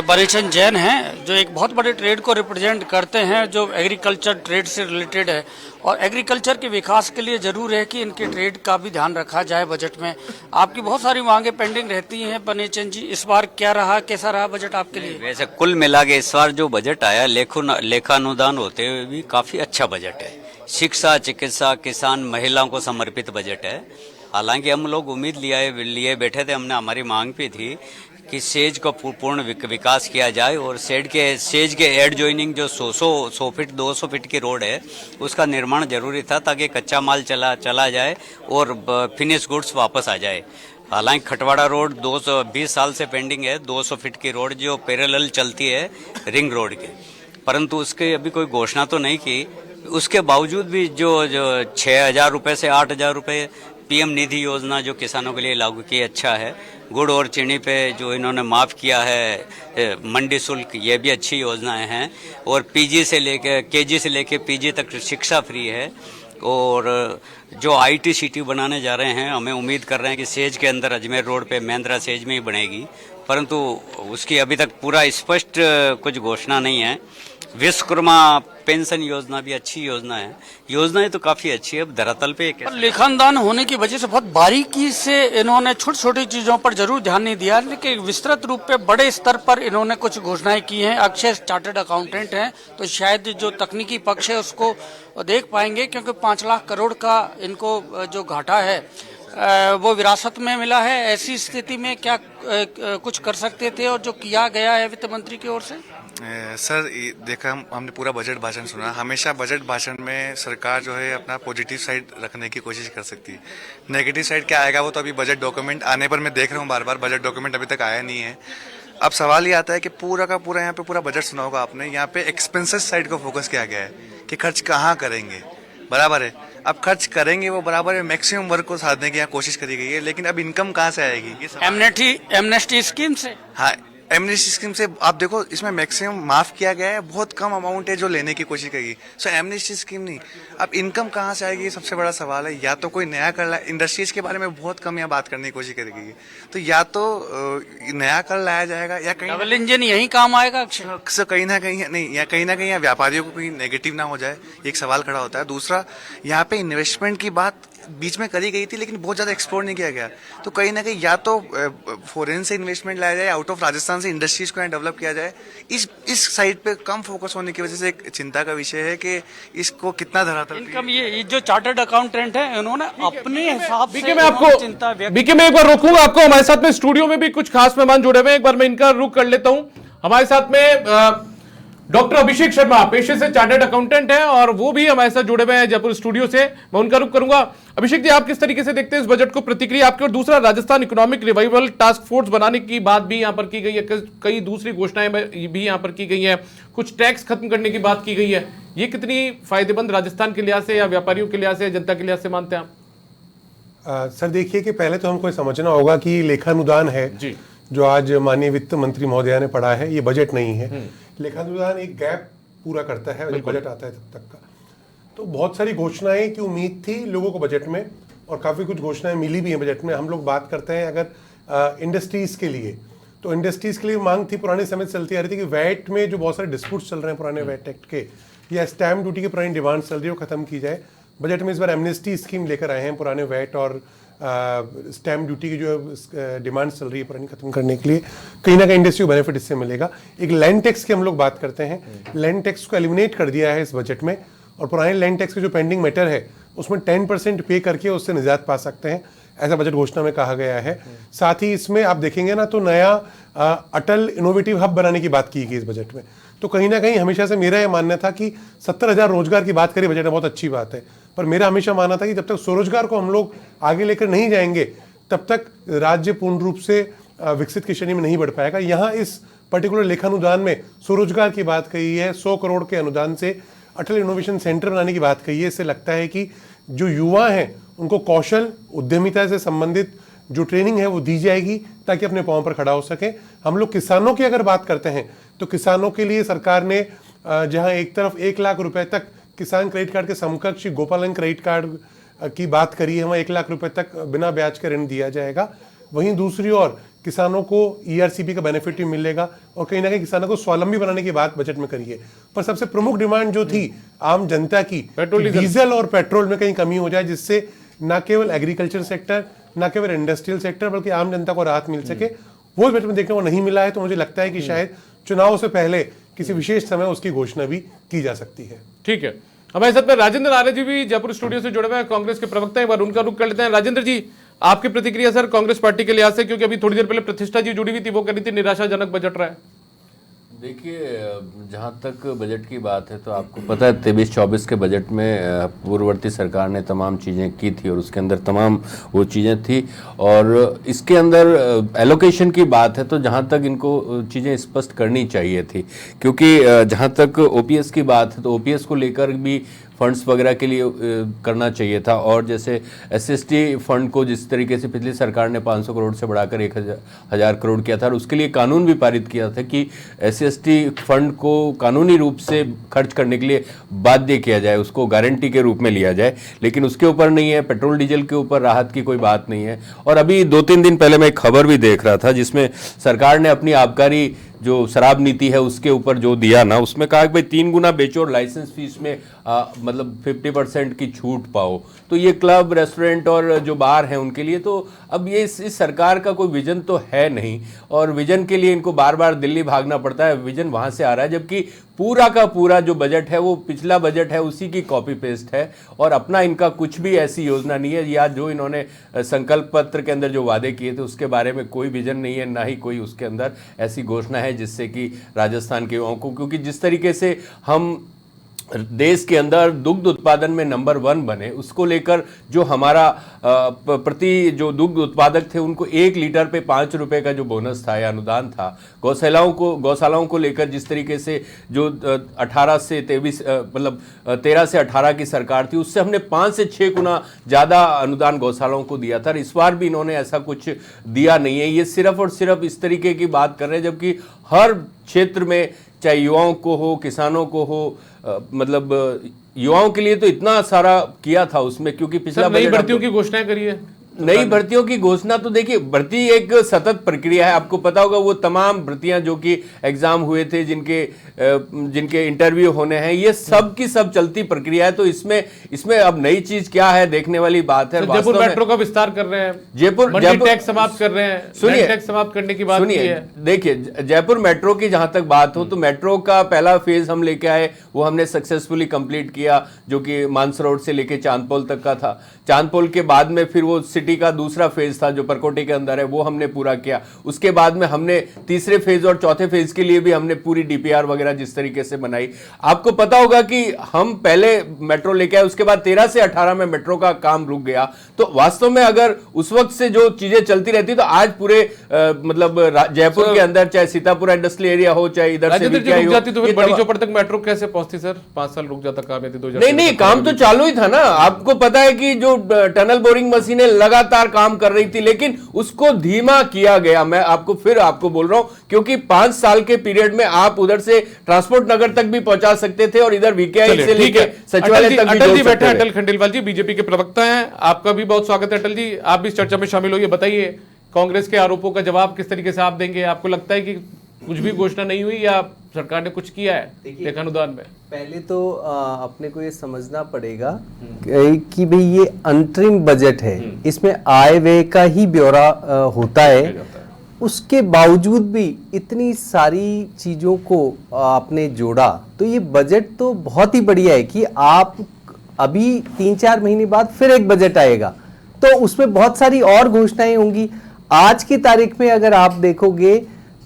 बरीचंद जैन हैं, जो एक बहुत बड़े ट्रेड को रिप्रेजेंट करते हैं, जो एग्रीकल्चर ट्रेड से रिलेटेड है, और एग्रीकल्चर के विकास के लिए जरूर है कि इनके ट्रेड का भी ध्यान रखा जाए बजट में। आपकी बहुत सारी मांगे पेंडिंग रहती हैं बरीचंद जी, इस बार क्या रहा, कैसा रहा बजट आपके लिए? वैसे कुल मिला के इस बार जो बजट आया लेखानुदान होते हुए भी काफी अच्छा बजट है। शिक्षा, चिकित्सा, किसान, महिलाओं को समर्पित बजट है। हालांकि हम लोग उम्मीद लिए बैठे थे, हमने हमारी मांग भी थी कि सेज का पूर्ण विकास किया जाए और सेज के एड जॉइनिंग जो 100 फीट 200 फीट की रोड है उसका निर्माण जरूरी था, ताकि कच्चा माल चला जाए और फिनिश गुड्स वापस आ जाए। हालांकि खटवाड़ा रोड 220 साल से पेंडिंग है, 200 फीट की रोड जो पैरेलल चलती है रिंग रोड के, परंतु उसके अभी कोई घोषणा तो नहीं की। उसके बावजूद भी जो 6,000 रुपये से 8,000 रुपये PM निधि योजना जो किसानों के लिए लागू की, अच्छा है। गुड़ और चीनी पे जो इन्होंने माफ़ किया है मंडी शुल्क, ये भी अच्छी योजनाएं हैं। और KG से लेके PG तक शिक्षा फ्री है। और जो IT सिटी बनाने जा रहे हैं, हमें उम्मीद कर रहे हैं कि सेज के अंदर अजमेर रोड पे महिंद्रा सेज में ही बनेगी, परंतु उसकी अभी तक पूरा स्पष्ट कुछ घोषणा नहीं है। विश्वकर्मा पेंशन योजना भी अच्छी योजना है। योजनाएं तो काफी अच्छी है, अब धरातल पे लेखानुदान होने की वजह से बहुत बारीकी से इन्होंने छोटी छोटी चीजों पर जरूर ध्यान नहीं दिया, लेकिन विस्तृत रूप पे बड़े स्तर पर इन्होंने कुछ घोषणाएं की हैं। अक्षय चार्टर्ड अकाउंटेंट हैं, तो शायद जो तकनीकी पक्ष है उसको देख पाएंगे, क्योंकि 5 लाख करोड़ का इनको जो घाटा है वो विरासत में मिला है। ऐसी स्थिति में क्या कुछ कर सकते थे, और जो किया गया है वित्त मंत्री की ओर से? सर देखा, हमने पूरा बजट भाषण सुना। हमेशा बजट भाषण में सरकार जो है अपना पॉजिटिव साइड रखने की कोशिश कर सकती है। नेगेटिव साइड क्या आएगा वो तो अभी बजट डॉक्यूमेंट आने पर मैं देख रहा हूँ, बार बार बजट डॉक्यूमेंट अभी तक आया नहीं है। अब सवाल ये आता है कि पूरा का पूरा यहाँ पे पूरा बजट सुना होगा आपने, यहाँ पे एक्सपेंसेस साइड को फोकस किया गया है कि खर्च कहाँ करेंगे, बराबर है। अब खर्च करेंगे वो बराबर है, मैक्सिमम वर्क को साधने की यहाँ कोशिश करी गई है, लेकिन अब इनकम कहाँ से आएगी? एमनेस्टी स्कीम से। हाँ, एमनेस्टी स्कीम से आप देखो, इसमें मैक्सिमम माफ किया गया है, बहुत कम अमाउंट है जो लेने की कोशिश करेगी। सो एमनेस्टी स्कीम नहीं, अब इनकम कहाँ से आएगी, सबसे बड़ा सवाल है। या तो कोई नया कर लाए, इंडस्ट्रीज के बारे में बहुत कम यहाँ बात करने की कोशिश करेगी, तो या तो नया कर लाया जाएगा या कहीं डबल इंजन यही काम आएगा। कहीं ना कहीं नहीं, या कहीं ना कहीं व्यापारियों को कहीं नेगेटिव ना हो जाए, एक सवाल खड़ा होता है। दूसरा, यहाँ पे इन्वेस्टमेंट की बात बीच में करी गई थी, लेकिन बहुत ज्यादा एक्सप्लोर नहीं किया गया, तो कहीं ना कहीं या तो फॉरेन से इन्वेस्टमेंट लाया जाए, आउट ऑफ राजस्थान से इंडस्ट्रीज को यहाँ डेवलप किया जाए। इस साइड पे कम फोकस होने की वजह से एक चिंता का विषय है कि इसको कितना धरातल इनकम। ये जो चार्टर्ड अकाउंटेंट है, इन्होंने अपने हिसाब से मैं आपको बीके में एक बार रोकूंगा आपको। हमारे साथ में स्टूडियो में भी कुछ खास मेहमान जुड़े हुए हैं, एक बार मैं इनका रुख कर लेता हूं। हमारे साथ में डॉक्टर अभिषेक शर्मा पेशे से चार्टर्ड अकाउंटेंट हैं और वो भी हमारे साथ जुड़े हुए हैं जयपुर स्टूडियो से। मैं उनका रुख करूंगा। अभिषेक जी, आप किस तरीके से देखते हैं इस बजट को, प्रतिक्रिया आपकी? और दूसरा, Rajasthan economic revival task force बनाने की बात भी यहां पर की गई है, कई दूसरी घोषणाएं भी यहां पर की गई है, कुछ टैक्स खत्म करने की बात की गई है। ये कितनी फायदेमंद राजस्थान के लिहाज से या व्यापारियों के लिहाज से, जनता के लिहाज से मानते हैं आप? सर देखिए कि पहले तो हमको समझना होगा कि लेखानुदान है जी, जो आज माननीय वित्त मंत्री महोदया ने पढ़ा है, ये बजट नहीं है। लेखानुदान एक गैप पूरा करता है जब बजट आता है तब तक का। तो बहुत सारी घोषणाएं की उम्मीद थी लोगों को बजट में, और काफ़ी कुछ घोषणाएं मिली भी हैं बजट में। हम लोग बात करते हैं अगर इंडस्ट्रीज़ के लिए, तो इंडस्ट्रीज़ के लिए मांग थी, पुराने समय से चलती आ रही थी कि वैट में जो बहुत सारे डिस्प्यूट्स चल रहे हैं पुराने वैट एक्ट के, या स्टैम्प ड्यूटी की पुरानी डिमांड चल रही है, वो खत्म की जाए। बजट में इस बार एमनेस्टी स्कीम लेकर आए हैं पुराने वैट और स्टैम्प ड्यूटी की जो डिमांड चल रही है पुरानी खत्म करने के लिए। कहीं ना कहीं इंडस्ट्री को बेनिफिट इससे मिलेगा। एक लैंड टैक्स की हम लोग बात करते हैं, लैंड टैक्स को एलिमिनेट कर दिया है इस बजट में, और पुराने लैंड टैक्स के जो पेंडिंग मैटर है उसमें 10% पे करके उससे निजात पा सकते हैं, ऐसा बजट घोषणा में कहा गया है। साथ ही इसमें आप देखेंगे ना तो नया अटल इनोवेटिव हब बनाने की बात की गई इस बजट में। तो कहीं ना कहीं हमेशा से मेरा यह मानना था कि 70,000 रोजगार की बात करें बजट में, बहुत अच्छी बात है, पर मेरा हमेशा मानना था कि जब तक स्वरोजगार को हम लोग आगे लेकर नहीं जाएंगे तब तक राज्य पूर्ण रूप से विकसित की श्रेणी में नहीं बढ़ पाएगा। यहाँ इस पर्टिकुलर लेखानुदान में स्वरोजगार की बात कही है, 100 करोड़ के अनुदान से अटल इनोवेशन सेंटर बनाने की बात कही है। इससे लगता है कि जो युवा हैं उनको कौशल उद्यमिता से संबंधित जो ट्रेनिंग है वो दी जाएगी ताकि अपने पांव पर खड़ा हो सके। हम लोग किसानों की अगर बात करते हैं तो किसानों के लिए सरकार ने जहां एक तरफ 1 लाख रुपए तक किसान क्रेडिट कार्ड के समकक्ष गोपालन क्रेडिट कार्ड की बात करी है, वहाँ 1 लाख रुपए तक बिना ब्याज के ऋण दिया जाएगा। वहीं दूसरी ओर किसानों को ERCP का बेनिफिट भी मिलेगा, और कहीं ना कहीं किसानों को स्वावलंबी बनाने की बात बजट में करी है। पर सबसे प्रमुख डिमांड जो थी आम जनता की, डीजल और पेट्रोल में कहीं कमी हो जाए, जिससे न केवल एग्रीकल्चर सेक्टर, न केवल इंडस्ट्रियल सेक्टर, बल्कि आम जनता को राहत मिल सके, वो बजट में देखने को नहीं मिला है। तो मुझे लगता है कि शायद चुनाव से पहले किसी विशेष समय उसकी घोषणा भी की जा सकती है। ठीक है, हमारे साथ में राजेंद्र आर्य जी भी जयपुर स्टूडियो से जुड़े हुए हैं, कांग्रेस के प्रवक्ता हैं, एक बार उनका रुख कर लेते हैं। राजेंद्र जी, आपकी प्रतिक्रिया सर कांग्रेस पार्टी के लिहाज से, क्योंकि अभी थोड़ी देर पहले प्रतिष्ठा जी जुड़ी हुई थी, वो कह रही थी निराशाजनक बजट रहा है। देखिए, जहाँ तक बजट की बात है तो आपको पता है 23-24 के बजट में पूर्ववर्ती सरकार ने तमाम चीज़ें की थी और उसके अंदर तमाम वो चीज़ें थी, और इसके अंदर एलोकेशन की बात है तो जहाँ तक इनको चीज़ें स्पष्ट करनी चाहिए थी, क्योंकि जहाँ तक OPS की बात है तो OPS को लेकर भी फंड्स वगैरह के लिए करना चाहिए था। और जैसे SST फंड को जिस तरीके से पिछली सरकार ने 500 करोड़ से बढ़ाकर 1,000 करोड़ किया था, और उसके लिए कानून भी पारित किया था कि SST फंड को कानूनी रूप से खर्च करने के लिए बाध्य किया जाए, उसको गारंटी के रूप में लिया जाए, लेकिन उसके ऊपर नहीं है। पेट्रोल डीजल के ऊपर राहत की कोई बात नहीं है। और अभी 2-3 दिन पहले मैं एक खबर भी देख रहा था जिसमें सरकार ने अपनी आबकारी जो शराब नीति है उसके ऊपर जो दिया ना, उसमें कहा कि भाई 3 गुना बेचो और लाइसेंस फीस में मतलब 50% की छूट पाओ। तो ये क्लब, रेस्टोरेंट और जो बार हैं उनके लिए तो अब ये इस सरकार का कोई विजन तो है नहीं, और विजन के लिए इनको बार बार दिल्ली भागना पड़ता है। विजन वहाँ से आ रहा है, जबकि पूरा का पूरा जो बजट है वो पिछला बजट है उसी की कॉपी पेस्ट है, और अपना इनका कुछ भी ऐसी योजना नहीं है, या जो इन्होंने संकल्प पत्र के अंदर जो वादे किए थे उसके बारे में कोई विजन नहीं है, ना ही कोई उसके अंदर ऐसी घोषणा है जिससे कि राजस्थान के युवाओं को, क्योंकि जिस तरीके से हम देश के अंदर दुग्ध उत्पादन में नंबर 1 बने, उसको लेकर जो हमारा प्रति जो दुग्ध उत्पादक थे उनको 1 लीटर पे 5 रुपए का जो बोनस था या अनुदान था, गौशालाओं को लेकर जिस तरीके से जो 18 से 23 मतलब 13 से 18 की सरकार थी, उससे हमने 5 से 6 गुना ज़्यादा अनुदान गौशालाओं को दिया था। इस बार भी इन्होंने ऐसा कुछ दिया नहीं है। ये सिर्फ और सिर्फ इस तरीके की बात कर रहे हैं, जबकि हर क्षेत्र में चाहे युवाओं को हो, किसानों को हो, मतलब युवाओं के लिए तो इतना सारा किया था उसमें, क्योंकि पिछला नई भर्तियों की घोषणा करी है। नई भर्तियों की घोषणा तो देखिए, भर्ती एक सतत प्रक्रिया है। आपको पता होगा वो तमाम भर्तियां जो कि एग्जाम हुए थे, जिनके इंटरव्यू होने हैं, ये सब की सब चलती प्रक्रिया है। तो इसमें अब नई चीज क्या है, देखने वाली बात है। जयपुर मेट्रो का विस्तार कर रहे हैं, जयपुर टैक्स समाप्त कर रहे हैं, सुनिए, टैक्स समाप्त करने की बात सुनिए, देखिए जयपुर मेट्रो की जहां तक बात हो तो मेट्रो का पहला फेज हम लेके आए, वो हमने सक्सेसफुली कंप्लीट किया, जो कि मानसरोवर से लेके चांदपोल तक का था। चांदपोल के बाद में फिर वो सिटी का दूसरा फेज था जो परकोटे के अंदर है, वो हमने पूरा किया। उसके बाद में हमने तीसरे फेज और चौथे फेज के लिए भी हमने पूरी डीपीआर वगैरह जिस तरीके से बनाई। आपको पता होगा कि हम पहले मेट्रो लेके आए, उसके बाद 13 से 18 में मेट्रो का काम रुक गया। तो वास्तव में अगर उस वक्त से जो चीजें चलती रहती तो आज पूरे मतलब जयपुर के अंदर चाहे सीतापुर इंडस्ट्रियल एरिया हो, चाहे इधर से रुक जाती तो फिर बड़ी चौपड़ तक मेट्रो कैसे पहुंचती सर? 5 साल रुक जाता काम, यदि 2000 नहीं काम तो चालू ही था ना। आपको पता है कि जो टनल बोरिंग मशीनें लगातार काम कर रही थी, लेकिन उसको धीमा किया गया। मैं आपको बोल रहा हूं, क्योंकि 5 साल के पीरियड में आप उधर से ट्रांसपोर्ट नगर तक भी पहुंचा सकते थे और इधर वीकेआई से लेकर सचिवालय तक भी अटल जी बैठे हैं, अटल खंडेलवाल जी बीजेपी के प्रवक्ता हैं। आपका भी बहुत स्वागत है अटल जी, आप भी इस चर्चा में शामिल होइए। बताइए कांग्रेस के आरोपों का जवाब किस तरीके से आप देंगे? आपको लगता है कि कुछ भी घोषणा नहीं हुई या सरकार ने कुछ किया है लेखानुदान में? पहले तो अपने को ये समझना पड़ेगा कि भाई ये अंतरिम बजट है, इसमें आय व्यय का ही ब्यौरा होता है। उसके बावजूद भी इतनी सारी चीजों को आपने जोड़ा, तो ये बजट तो बहुत ही बढ़िया है कि आप अभी 3-4 महीने बाद फिर एक बजट आएगा तो उसमें बहुत सारी और घोषणाएं होंगी। आज की तारीख में अगर आप देखोगे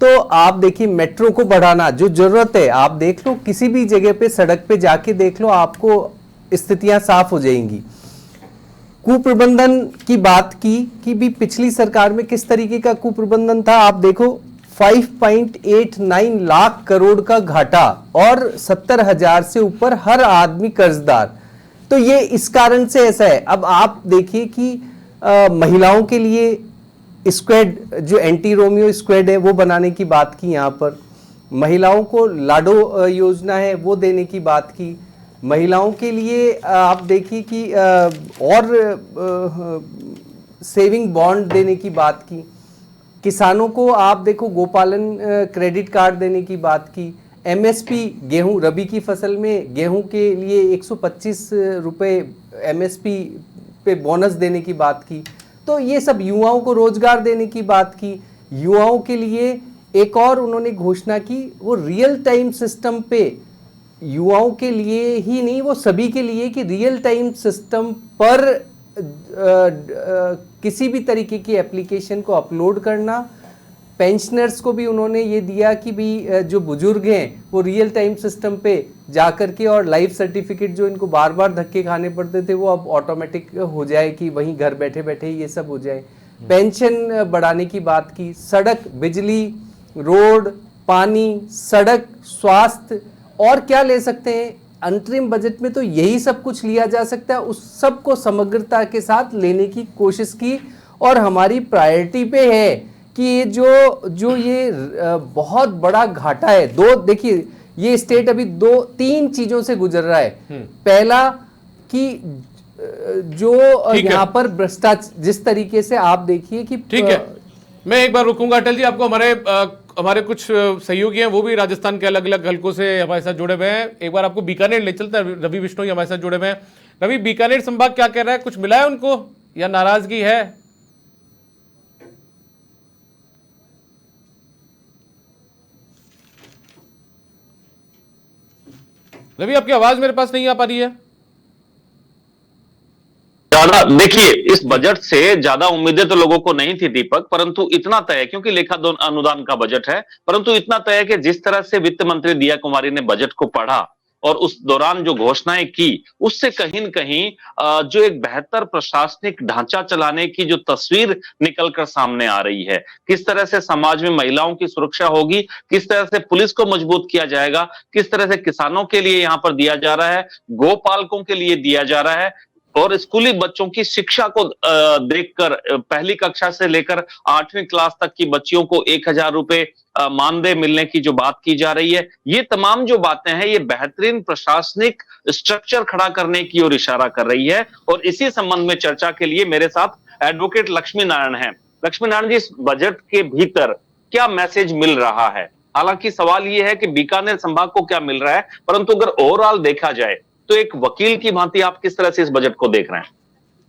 तो आप देखिए मेट्रो को बढ़ाना जो जरूरत है, आप देख लो किसी भी जगह पे सड़क पे जाके देख लो, आपको स्थितियां साफ हो जाएंगी। कुप्रबंधन की बात की कि भी पिछली सरकार में किस तरीके का कुप्रबंधन था, आप देखो 5.89 लाख करोड़ का घाटा और 70,000 से ऊपर हर आदमी कर्जदार। तो ये इस कारण से ऐसा है। अब आप देखिए कि महिलाओं के लिए स्क्वाड जो एंटी रोमियो स्क्वाड है वो बनाने की बात की, यहाँ पर महिलाओं को लाडो योजना है वो देने की बात की, महिलाओं के लिए आप देखिए कि और सेविंग बॉन्ड देने की बात की, किसानों को आप देखो गोपालन क्रेडिट कार्ड देने की बात की, एमएसपी गेहूं रबी की फसल में गेहूं के लिए 125 रुपए एमएसपी पे बोनस देने की बात की। तो ये सब युवाओं को रोजगार देने की बात की। युवाओं के लिए एक और उन्होंने घोषणा की, वो रियल टाइम सिस्टम पे युवाओं के लिए ही नहीं, वो सभी के लिए कि रियल टाइम सिस्टम पर किसी भी तरीके की एप्लीकेशन को अपलोड करना। पेंशनर्स को भी उन्होंने ये दिया कि भी जो बुजुर्ग हैं वो रियल टाइम सिस्टम पे जाकर के और लाइफ सर्टिफिकेट जो इनको बार बार धक्के खाने पड़ते थे वो अब ऑटोमेटिक हो जाए कि वहीं घर बैठे बैठे ये सब हो जाए। पेंशन बढ़ाने की बात की, सड़क, बिजली, रोड, पानी, सड़क, स्वास्थ्य और क्या ले सकते हैं। अंतरिम बजट में तो यही सब कुछ लिया जा सकता है, उस सब को समग्रता के साथ लेने की कोशिश की। और हमारी प्रायोरिटी पे है कि ये जो ये बहुत बड़ा घाटा है। देखिए ये स्टेट अभी 2-3 चीजों से गुजर रहा है। पहला कि जो यहाँ पर भ्रष्टाचार जिस तरीके से आप देखिए कि ठीक है, मैं एक बार रुकूंगा अटल जी। आपको हमारे कुछ सहयोगी हैं वो भी राजस्थान के अलग अलग हलकों से हमारे साथ जुड़े हुए हैं। एक बार आपको बीकानेर ले चलते हैं, रवि बिश्नोई हमारे साथ जुड़े हुए हैं। रवि, बीकानेर संभाग क्या कह रहा है? कुछ मिला है उनको या नाराजगी है? रवि, आपकी आवाज मेरे पास नहीं आ पा रही है। ज्यादा देखिए, इस बजट से ज्यादा उम्मीदें तो लोगों को नहीं थी दीपक, परंतु इतना तय है क्योंकि लेखा अनुदान का बजट है, परंतु इतना तय है कि जिस तरह से वित्त मंत्री दिया कुमारी ने बजट को पढ़ा और उस दौरान जो घोषणाएं की, उससे कहीं न कहीं जो एक बेहतर प्रशासनिक ढांचा चलाने की जो तस्वीर निकलकर सामने आ रही है, किस तरह से समाज में महिलाओं की सुरक्षा होगी, किस तरह से पुलिस को मजबूत किया जाएगा, किस तरह से किसानों के लिए यहां पर दिया जा रहा है, गोपालकों के लिए दिया जा रहा है और स्कूली बच्चों की शिक्षा को देखकर पहली कक्षा से लेकर 8वीं क्लास तक की बच्चियों को 1,000 रुपए मानदेय मिलने की जो बात की जा रही है, ये तमाम जो बातें हैं ये बेहतरीन प्रशासनिक स्ट्रक्चर खड़ा करने की ओर इशारा कर रही है। और इसी संबंध में चर्चा के लिए मेरे साथ एडवोकेट लक्ष्मी नारायण हैं। लक्ष्मी नारायण जी, इस बजट के भीतर क्या मैसेज मिल रहा है? हालांकि सवाल ये है कि बीकानेर संभाग को क्या मिल रहा है, परंतु अगर ओवरऑल देखा जाए तो एक वकील की भांति आप किस तरह से इस बजट को देख रहे हैं?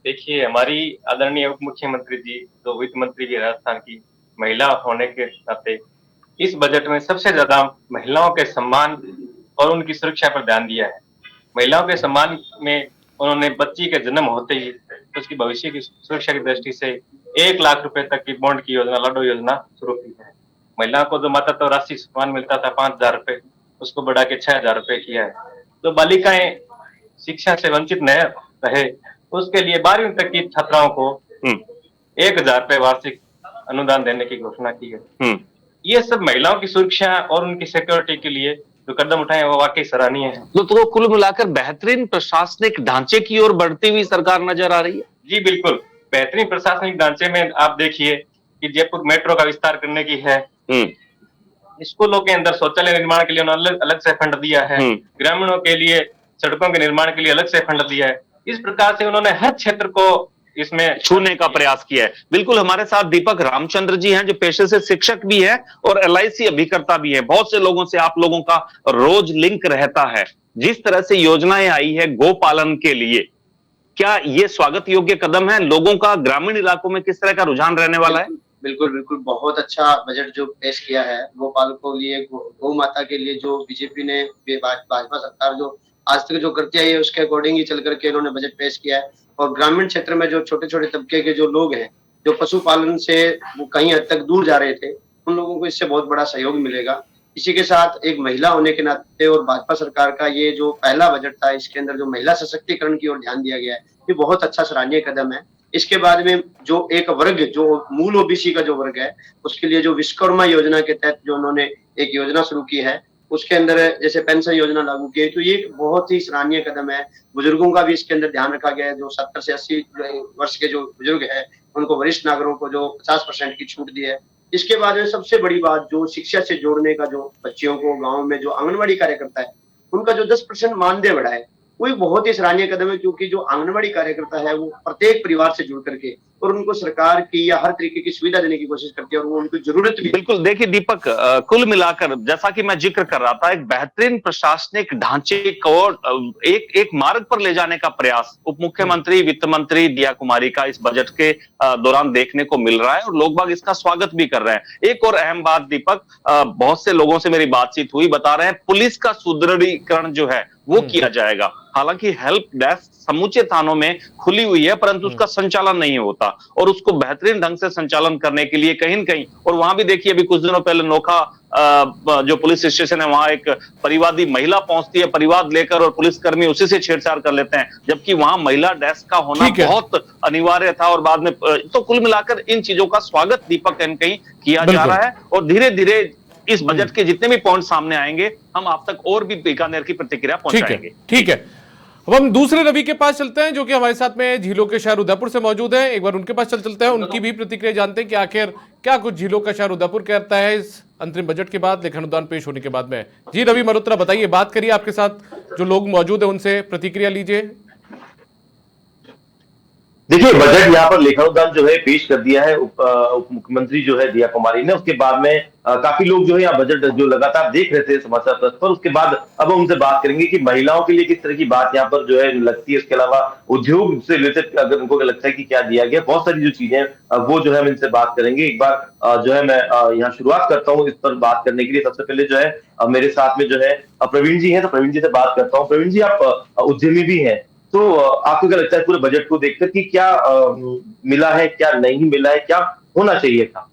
देखिए, हमारी आदरणीय उप मुख्यमंत्री जी तो वित्त मंत्री भी राजस्थान की महिला होने के नाते इस बजट में सबसे ज्यादा महिलाओं के सम्मान और उनकी सुरक्षा पर ध्यान दिया है। महिलाओं के सम्मान में उन्होंने बच्ची के जन्म होते ही उसकी भविष्य की सुरक्षा की दृष्टि से 1 लाख रुपए तक की बॉन्ड की योजना, लाडो योजना शुरू की है। महिलाओं को जो मातृत्व राशि सम्मान मिलता था 5,000 रुपए, उसको बढ़ा के 6,000 रुपए किया है। तो बालिकाएं शिक्षा से वंचित न रहे, उसके लिए 12वीं तक की छात्राओं को 1,000 रुपए वार्षिक अनुदान देने की घोषणा की है। ये सब महिलाओं की सुरक्षा और उनकी सिक्योरिटी के लिए जो कदम उठाए वो वाकई सराहनीय है। तो कुल मिलाकर बेहतरीन प्रशासनिक ढांचे की ओर बढ़ती हुई सरकार नजर आ रही है। जी बिल्कुल, बेहतरीन प्रशासनिक ढांचे में आप देखिए कि जयपुर मेट्रो का विस्तार करने की है, स्कूलों के अंदर शौचालय निर्माण के लिए उन्होंने अलग से फंड दिया है, ग्रामीणों के लिए सड़कों के निर्माण के लिए अलग से फंड दिया है। इस प्रकार से उन्होंने हर क्षेत्र को इसमें छूने का प्रयास किया है। बिल्कुल, हमारे साथ दीपक रामचंद्र जी हैं जो पेशे से शिक्षक भी हैं और LIC अभिकर्ता भी हैं। बहुत से लोगों से आप लोगों का रोज लिंक रहता है। जिस तरह से योजनाएं आई है गो पालन के लिए, क्या ये स्वागत योग्य कदम है? लोगों का ग्रामीण इलाकों में किस तरह का रुझान रहने वाला है? बिल्कुल बिल्कुल, बहुत अच्छा बजट जो पेश किया है गोपालकों के लिए, गौ माता के लिए। जो बीजेपी ने, भाजपा सरकार जो आज तक जो करती आई है उसके अकॉर्डिंग ही चल करके इन्होंने बजट पेश किया है। और ग्रामीण क्षेत्र में जो छोटे छोटे तबके के जो लोग हैं, जो पशुपालन से वो कहीं हद तक दूर जा रहे थे, उन लोगों को इससे बहुत बड़ा सहयोग मिलेगा। इसी के साथ एक महिला होने के नाते और भाजपा सरकार का ये जो पहला बजट था, इसके अंदर जो महिला सशक्तिकरण की ओर ध्यान दिया गया है, ये बहुत अच्छा सराहनीय कदम है। इसके बाद में जो एक वर्ग, जो मूल OBC का जो वर्ग है, उसके लिए जो विश्वकर्मा योजना के तहत जो उन्होंने एक योजना शुरू की है, उसके अंदर जैसे पेंशन योजना लागू की है, तो ये एक बहुत ही सराहनीय कदम है। बुजुर्गों का भी इसके अंदर ध्यान रखा गया है। जो 70 से 80 वर्ष के जो बुजुर्ग है, उनको, वरिष्ठ नागरिकों को जो 50% की छूट दी है। इसके बाद में सबसे बड़ी बात, जो शिक्षा से जोड़ने का, जो बच्चियों को गाँव में जो आंगनबाड़ी कार्यकर्ता है, उनका जो 10% मानदेय बढ़ा है, वो एक बहुत ही सराहनीय कदम है। क्योंकि जो आंगनबाड़ी कार्यकर्ता है वो प्रत्येक परिवार से जुड़ करके और उनको सरकार की या हर तरीके की सुविधा देने की कोशिश करती है और वो उनको जरूरत भी। बिल्कुल, देखिए दीपक, कुल मिलाकर जैसा कि मैं जिक्र कर रहा था, एक बेहतरीन प्रशासनिक ढांचे को एक मार्ग पर ले जाने का प्रयास उप मुख्यमंत्री, वित्त मंत्री दिया कुमारी का इस बजट के दौरान देखने को मिल रहा है और लोग बाग इसका स्वागत भी कर रहे हैं। एक और अहम बात दीपक, बहुत से लोगों से मेरी बातचीत हुई, बता रहे हैं पुलिस का सुदृढ़ीकरण जो है वो किया जाएगा। हालांकि हेल्प डेस्क समूचे थानों में खुली हुई है, परंतु उसका संचालन नहीं होता और उसको बेहतरीन ढंग से संचालन करने के लिए कहीं न कहीं, और वहां भी देखिए अभी कुछ दिनों पहले नोखा जो पुलिस स्टेशन है, वहां एक परिवादी महिला पहुंचती है परिवाद लेकर और पुलिसकर्मी उसी से छेड़छाड़ कर लेते हैं, जबकि वहां महिला डेस्क का होना बहुत अनिवार्य था। और बाद में तो कुल मिलाकर इन चीजों का स्वागत दीपक कहीं कहीं किया जा रहा है और धीरे धीरे इस बजट के जितने भी पॉइंट सामने आएंगे हम आप तक और भी बीकानेर की प्रतिक्रिया पहुंचाएंगे। ठीक है, अब हम दूसरे रवि के पास चलते हैं जो कि हमारे साथ में झीलों के शहर उदयपुर से मौजूद है। एक बार उनके पास चलते हैं, उनकी भी प्रतिक्रिया जानते हैं कि आखिर क्या कुछ झीलों का शहर उदयपुर कहता है इस अंतरिम बजट के बाद, लेखानुदान पेश होने के बाद में। जी रवि मल्होत्रा, बताइए, बात करिए, आपके साथ जो लोग मौजूद है उनसे प्रतिक्रिया लीजिए। देखिए, बजट यहाँ पर लेखानुदान जो है पेश कर दिया है उप मुख्यमंत्री जो है दिया कुमारी ने। उसके बाद में काफी लोग जो है यहाँ बजट जो लगातार देख रहे थे समाचार पत्र पर। उसके बाद अब हम उनसे बात करेंगे कि महिलाओं के लिए किस तरह की बात यहाँ पर जो है लगती है। उसके अलावा उद्योग से रिलेटेड अगर उनको लगता है कि क्या दिया गया, बहुत सारी जो चीजें वो जो है हम इनसे बात करेंगे। एक बार जो है मैं यहाँ शुरुआत करता हूँ इस पर बात करने के लिए। सबसे पहले जो है मेरे साथ में जो है प्रवीण जी है, तो प्रवीण जी से बात करता हूँ। प्रवीण जी, आप उद्यमी भी हैं, तो आपको क्या लगता है पूरे बजट को देखकर कि क्या मिला है, क्या नहीं मिला है, क्या होना चाहिए था?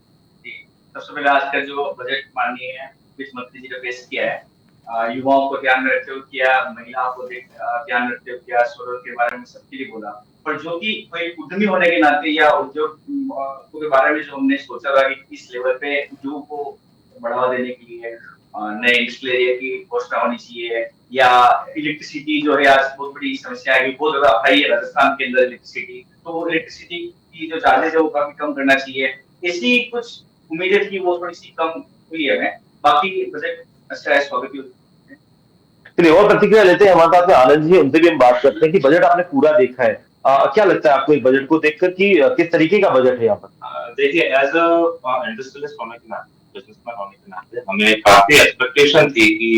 सबसे पहले आज का जो बजट माननीय वित्त मंत्री जी ने पेश किया है, युवाओं को ध्यान में रखते हुए किया, महिलाओं को ध्यान रखते हुए किया, स्वरोजगार के बारे में सबके लिए बोला। पर जो कि कोई उद्यमी होने के नाते या उद्योग के बारे में जो हमने सोचा था कि इस लेवल पे उद्योग को बढ़ावा देने के लिए नए इंडस्ट्रियल एरिया की घोषणा होनी चाहिए, या इलेक्ट्रिसिटी जो है आज बहुत बड़ी समस्या है, बहुत ज्यादा हाई है राजस्थान के अंदर इलेक्ट्रिसिटी, तो इलेक्ट्रिसिटी की जो चार्जेस है वो काफी कम करना चाहिए। ऐसी कुछ उम्मीदें थी, वो थोड़ी सी कम हुई है। बाकी बजट अच्छा है, स्वागत चलिए और प्रतिक्रिया लेते हैं। हमारे साथ में आनंद जी, उनसे भी हम बात करते हैं कि बजट आपने पूरा देखा है, क्या लगता है आपको इस बजट को देखकर कि किस तरीके का बजट है यहाँ पर? देखिए, एज अ इंडस्ट्रियलिस्ट होने के नाते, बिजनेसमैन होने के नाते हमें काफी एक्सपेक्टेशन थी कि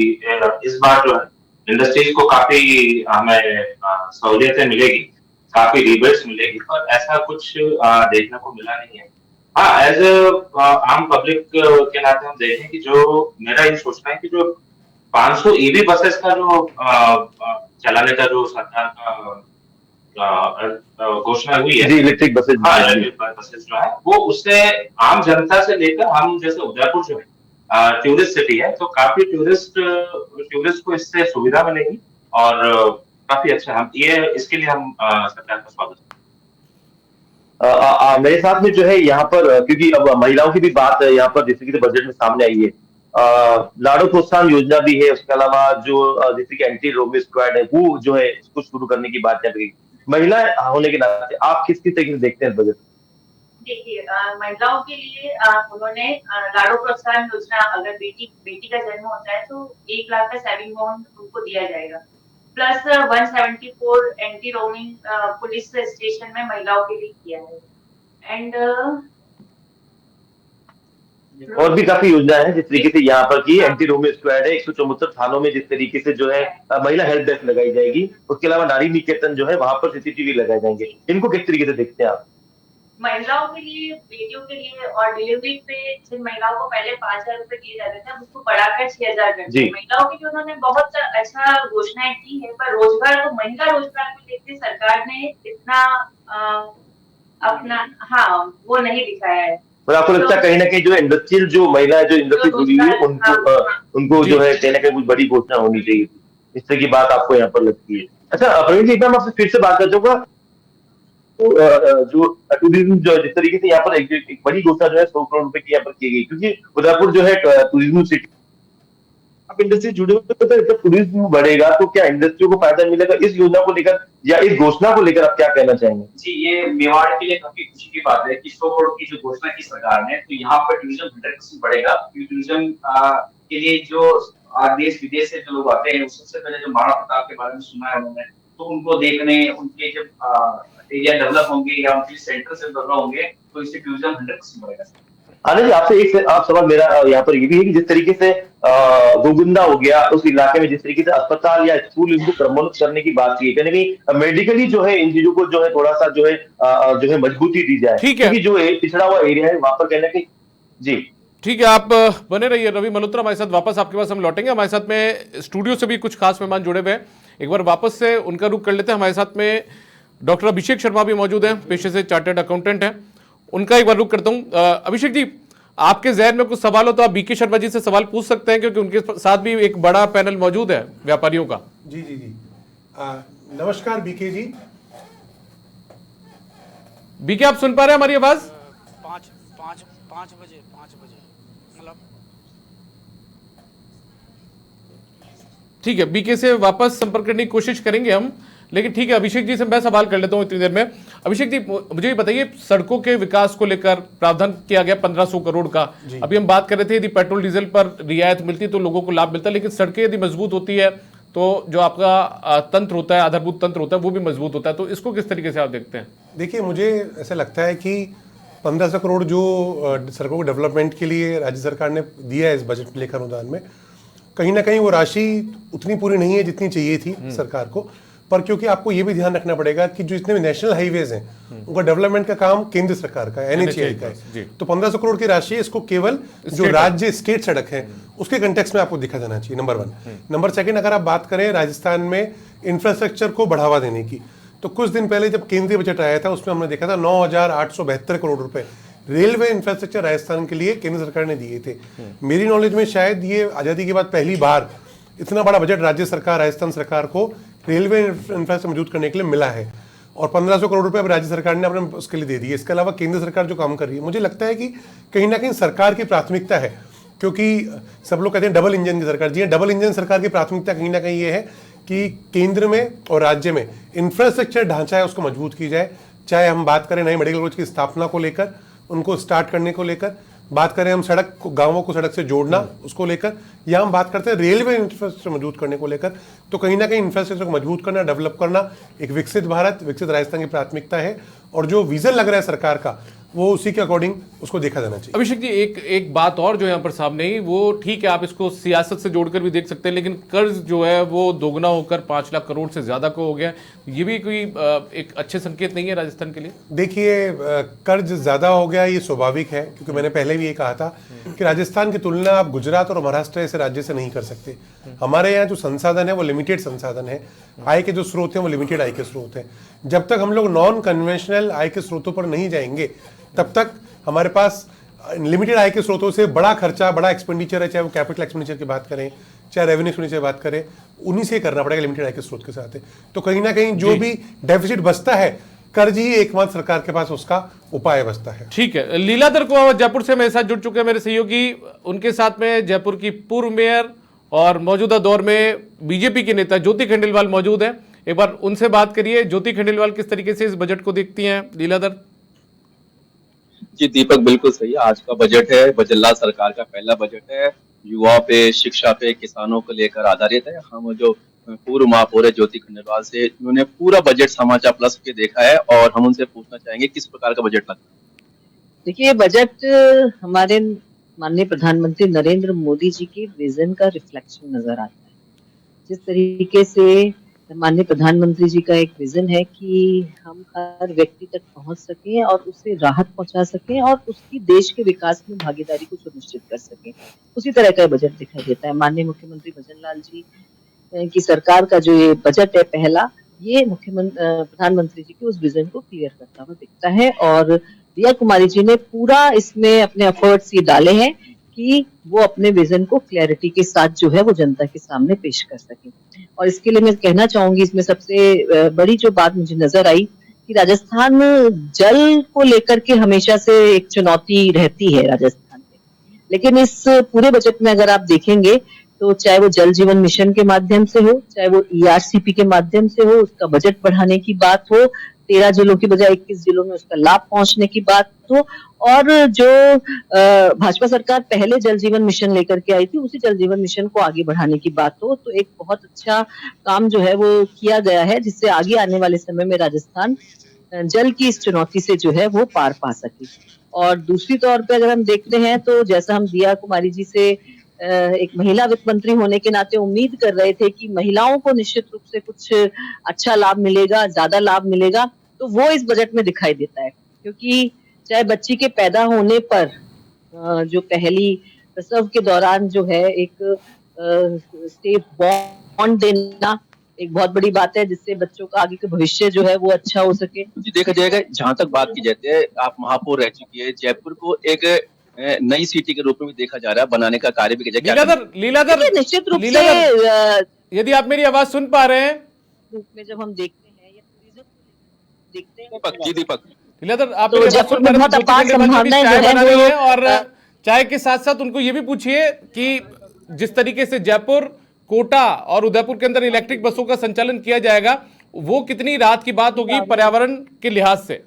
इस बार जो है इंडस्ट्रीज को काफी हमें सहूलियतें मिलेगी, काफी रिबेट्स मिलेगी, और ऐसा कुछ देखने को मिला नहीं है। हाँ, एज आम पब्लिक के नाते हम देखें कि जो मेरा ये सोचना है कि जो 500 ईवी बसेस का जो चलाने का जो सरकार का घोषणा हुई है, इलेक्ट्रिक बसेस, हाँ इलेक्ट्रिक बसेस जो है वो उससे आम जनता से लेकर हम जैसे उदयपुर जो है टूरिस्ट सिटी है, तो काफी टूरिस्ट को इससे सुविधा मिलेगी और काफी अच्छा हम इसके लिए हम सरकार का स्वागत मेरे साथ में जो है यहाँ पर, क्योंकि अब महिलाओं की भी बात है यहाँ पर, जैसे कि बजट में सामने आई है, लाड़ो प्रोत्साहन योजना भी है, उसके अलावा जो जैसे कि एंटी रोमियो स्क्वाड है वो जो है इसको शुरू करने की बात चल रही है। महिला होने के नाते आप किस तरीके से देखते हैं बजट? देखिए, महिलाओं के लिए उन्होंने लाड़ो प्रोत्साहन योजना, अगर बेटी का जन्म होता है तो 1 लाख का सेविंग बॉन्ड उनको दिया जाएगा, plus 174 anti roaming police station में महिलाओं के लिए किया है। एंड और भी काफी योजना है जिस तरीके से यहाँ पर की एंटी रोमियो स्क्वाड है, 174 थानों में जिस तरीके से जो है महिला हेल्प डेस्क लगाई जाएगी, उसके अलावा नारी निकेतन जो है वहां पर सीसीटीवी लगाए जाएंगे। इनको किस तरीके से देखते हैं आप? महिलाओं के लिए, बेटियों के लिए और डिलीवरी पे जिन महिलाओं को पहले 5,000 रुपए दिए जाते थे, उसको बढ़ाकर 6,000 कर दिया। महिलाओं के लिए उन्होंने बहुत अच्छा घोषणाएं की है, पर रोजगार को, महिला रोजगार को लेकर सरकार ने इतना अपना वो नहीं दिखाया है। और आपको लगता है कहीं ना कहीं जो इंडस्ट्रियल जो महिला जो इंडस्ट्री जुड़ी हुई है उनको जो है कहीं ना कहीं कुछ बड़ी घोषणा होनी चाहिए, इस तरह की बात आपको यहाँ पर लगती है? अच्छा प्रवीण जी, मैं आपसे फिर से बात कर चाहूंगा, तो जो टूरिज्म जो जिस तरीके से यहाँ पर एक बड़ी घोषणा जो है 100 करोड़ रुपए की यहाँ पर की गई, क्योंकि उदयपुर जो है टूरिज्म सिटी, अब इंडस्ट्री जुड़े हुए तो जब टूरिज्म बढ़ेगा तो क्या इंडस्ट्री को फायदा मिलेगा? इस योजना को लेकर या इस घोषणा को लेकर आप क्या कहना चाहेंगे? जी, ये मेवाड़ के लिए काफी खुशी की बात है कि 100 करोड़ की जो घोषणा की सरकार ने, तो यहाँ पर टूरिज्म 100% बढ़ेगा। टूरिज्म के लिए जो देश विदेश से जो लोग आते हैं, सबसे पहले जो महाराणा प्रताप के बारे में सुना है उन्होंने, तो उनको देखने, उनके जब एरिया डेवलप होंगे या उनके सेंटर से डेवलप होंगे तो इससे टूरिज्म 100% बढ़ेगा। आनंद जी, आपसे एक सवाल मेरा यहाँ पर ये भी है कि जिस तरीके से गोगुंदा हो गया उस इलाके में जिस तरीके से अस्पताल या स्कूल इनको क्रमोन्नत करने की बात की है, कहीं मेडिकली जो है इन चीजों को जो है थोड़ा सा जो है मजबूती दी जाए, क्योंकि जो पिछड़ा हुआ एरिया है वहां पर कहना कि जी ठीक है। आप बने रहिए, रवि मल्होत्रा हमारे साथ, वापस आपके पास हम लौटेंगे। हमारे साथ में स्टूडियो से भी कुछ खास मेहमान जुड़े हुए हैं, एक बार वापस से उनका रुख कर लेते हैं। हमारे साथ में डॉक्टर अभिषेक शर्मा भी मौजूद हैं, पेशे से चार्टर्ड अकाउंटेंट हैं, उनका एक बार रुख करता हूं। अभिषेक जी, आपके जहन में कुछ सवाल हो तो आप बीके शर्मा जी से सवाल पूछ सकते हैं, क्योंकि उनके साथ भी एक बड़ा पैनल मौजूद है व्यापारियों का। जी जी जी, नमस्कार बीके जी। बीके, आप सुन पा रहे हैं हमारी आवाज? 5 बजे मतलब ठीक है, बीके से वापस संपर्क करने की कोशिश करेंगे हम, लेकिन ठीक है अभिषेक जी से मैं सवाल कर लेता हूं इतनी देर में। अभिषेक जी, मुझे ये बताइए, सड़कों के विकास को लेकर प्रावधान किया गया 1500 करोड़ का। अभी हम बात कर रहे थे, यदि पेट्रोल डीजल पर रियायत मिलती तो लोगों को लाभ मिलता, लेकिन सड़कें यदि मजबूत होती है तो जो आपका तंत्र होता है, आधारभूत तंत्र होता है, वो भी मजबूत होता है। तो इसको किस तरीके से आप देखते हैं? देखिए, मुझे ऐसा लगता है कि 1500 करोड़ जो सड़कों के डेवलपमेंट के लिए राज्य सरकार ने दिया है इस बजट लेखा अनुदान में, कहीं ना कहीं वो राशि उतनी पूरी नहीं है जितनी चाहिए थी सरकार को। पर क्योंकि आपको ये भी ध्यान रखना पड़ेगा कि जो जितने भी नेशनल हाईवेज हैं उनका डेवलपमेंट का काम केंद्र सरकार का, NHAI का है। तो 1500 करोड़ की राशि है, इसको केवल जो राज्य स्टेट सड़क है उसके कंटेक्स्ट में आपको दिखा जाना चाहिए, नंबर 1। नंबर 2, अगर आप बात करें राजस्थान में इंफ्रास्ट्रक्चर को बढ़ावा देने की, तो कुछ दिन पहले जब केंद्रीय बजट आया था उसमें हमने देखा था 9,872 करोड़ रुपए रेलवे इंफ्रास्ट्रक्चर राजस्थान के लिए केंद्र सरकार ने दिए थे। मेरी नॉलेज में शायद ये आज़ादी के बाद पहली बार इतना बड़ा बजट राज्य सरकार, राजस्थान सरकार को रेलवे इंफ्रास्ट्रक्चर मौजूद करने के लिए मिला है, और 1500 करोड़ रुपए अब राज्य सरकार ने अपने उसके लिए दे दिए। इसके अलावा केंद्र सरकार जो काम कर रही है, मुझे लगता है कि कहीं ना कहीं सरकार की प्राथमिकता है, क्योंकि सब लोग कहते हैं डबल इंजन की सरकार। जी, डबल इंजन सरकार की प्राथमिकता कहीं ना कहीं ये है कि केंद्र में और राज्य में इंफ्रास्ट्रक्चर ढांचा है उसको मजबूत की जाए। चाहे हम बात करें नए मेडिकल कॉलेज की स्थापना को लेकर, उनको स्टार्ट करने को लेकर, बात करें हम सड़क को, गांवों को सड़क से जोड़ना उसको लेकर, या हम बात करते हैं रेलवे इंफ्रास्ट्रक्चर मजबूत करने को लेकर, तो कहीं ना कहीं इंफ्रास्ट्रक्चर को मजबूत करना, डेवलप करना एक विकसित भारत, विकसित राजस्थान की प्राथमिकता है। और जो विजन लग रहा है सरकार का, वो उसी के अकॉर्डिंग उसको देखा जाना चाहिए। अभिषेक जी, एक बात और जो यहाँ पर सामने आई, वो ठीक है आप इसको सियासत से जोड़कर भी देख सकते हैं, लेकिन कर्ज जो है वो दोगुना होकर 5 लाख करोड़ से ज्यादा को हो गया। ये भी कोई एक अच्छे संकेत नहीं है राजस्थान के लिए? देखिए, कर्ज ज्यादा हो गया ये स्वाभाविक है, क्योंकि मैंने पहले भी ये कहा था कि राजस्थान की तुलना आप गुजरात और महाराष्ट्र ऐसे राज्य से नहीं कर सकते। हमारे यहाँ जो संसाधन है वो लिमिटेड संसाधन है, आय के जो स्रोत हैं वो लिमिटेड आय के स्रोत हैं। जब तक हम लोग नॉन कन्वेंशनल आय के स्रोतों पर नहीं जाएंगे तब तक हमारे पास लिमिटेड आय के स्रोतों से बड़ा खर्चा, बड़ा एक्सपेंडिचर है, चाहे वो कैपिटल एक्सपेंडिचर की बात करें, चाहे रेवेन्यू एक्सपेंडिचर की बात करें, उन्हीं से करना पड़ेगा लिमिटेड आय के स्रोत के साथ। तो कहीं ना कहीं जो भी डेफिसिट बचता है, कर्ज ही एकमात्र सरकार के पास उसका उपाय बचता है। ठीक है, लीलाधर कुमावत जयपुर से मेरे साथ जुड़ चुके हैं मेरे सहयोगी, उनके साथ में जयपुर की पूर्व मेयर और मौजूदा दौर में बीजेपी के नेता ज्योति खंडेलवाल मौजूद है। एक बार उनसे बात करिए, ज्योति खंडेलवाल किस तरीके से इस बजट को देखती हैं? लीलाधर जी दीपक, बिल्कुल सही है। आज का बजट है, बजल्ला सरकार का पहला बजट है, युवाओं पे, शिक्षा पे, किसानों को लेकर आधारित है। हम जो पूर्व महापौर है ज्योति खंडेलवाल से, उन्होंने पूरा बजट समाचार प्लस पे देखा है और हम उनसे पूछना चाहेंगे किस प्रकार का बजट लगता है। देखिए, बजट हमारे माननीय प्रधानमंत्री नरेंद्र मोदी जी के विजन का रिफ्लेक्शन नजर आता है। जिस तरीके से माननीय प्रधानमंत्री जी का एक विजन है कि हम हर व्यक्ति तक पहुंच सकें और उसे राहत पहुंचा सकें और उसकी देश के विकास में भागीदारी को सुनिश्चित कर सकें, उसी तरह का बजट दिखाई देता है। माननीय मुख्यमंत्री भजन लाल जी की सरकार का जो ये बजट है पहला, ये प्रधानमंत्री जी के उस विजन को क्लियर करता हुआ दिखता है और दिया कुमारी जी ने पूरा इसमें अपने एफर्ट्स ये डाले हैं कि वो अपने विजन को क्लैरिटी के साथ जो है वो जनता के सामने पेश कर सके। और इसके लिए मैं कहना चाहूंगी, इसमें सबसे बड़ी जो बात मुझे नजर आई कि राजस्थान जल को लेकर के हमेशा से एक चुनौती रहती है राजस्थान में, लेकिन इस पूरे बजट में अगर आप देखेंगे तो चाहे वो जल जीवन मिशन के माध्यम से हो, चाहे वो ERCP के माध्यम से हो, उसका बजट बढ़ाने की बात हो, 13 जिलों की बजाय 21 जिलों में उसका लाभ पहुंचने की बात हो, और जो भाजपा सरकार पहले जल जीवन मिशन लेकर के आई थी उसी जल जीवन मिशन को आगे बढ़ाने की बात हो, तो एक बहुत अच्छा काम जो है वो किया गया है, जिससे आगे आने वाले समय में राजस्थान जल की इस चुनौती से जो है वो पार पा सके। और दूसरी तौर पे अगर हम देखते हैं तो जैसा हम दिया कुमारी जी से एक महिला वित्त मंत्री होने के नाते उम्मीद कर रहे थे कि महिलाओं को निश्चित रूप से कुछ अच्छा लाभ मिलेगा, ज्यादा लाभ मिलेगा, तो वो इस बजट में दिखाई देता है। क्योंकि चाहे बच्ची के पैदा होने पर जो पहली प्रसव के दौरान जो है एक स्टेट बॉन्ड देना एक बहुत बड़ी बात है, जिससे बच्चों का आगे का भविष्य जो है वो अच्छा हो सके। जी देखा जाएगा, जहां तक बात की जाती है, आप महापौर रह चुकी है, जयपुर को एक नई सिटी के रूप में भी देखा जा रहा है, बनाने का कार्य भी किया जा रहा है। लीलाधर निश्चित रूप से, यदि आप मेरी आवाज सुन पा रहे हैं, रूप में जब हम देखते हैं या टूरिज्म देखते हैं दीपक जी, दीपक लीलाधर आप तो जयपुर में बहुत अपार संभावनाएं जो है वो, और चाय के साथ साथ उनको ये भी पूछिए कि जिस तरीके से जयपुर, कोटा और उदयपुर के अंदर इलेक्ट्रिक बसों का संचालन किया जाएगा, वो कितनी राहत की बात होगी पर्यावरण के लिहाज से?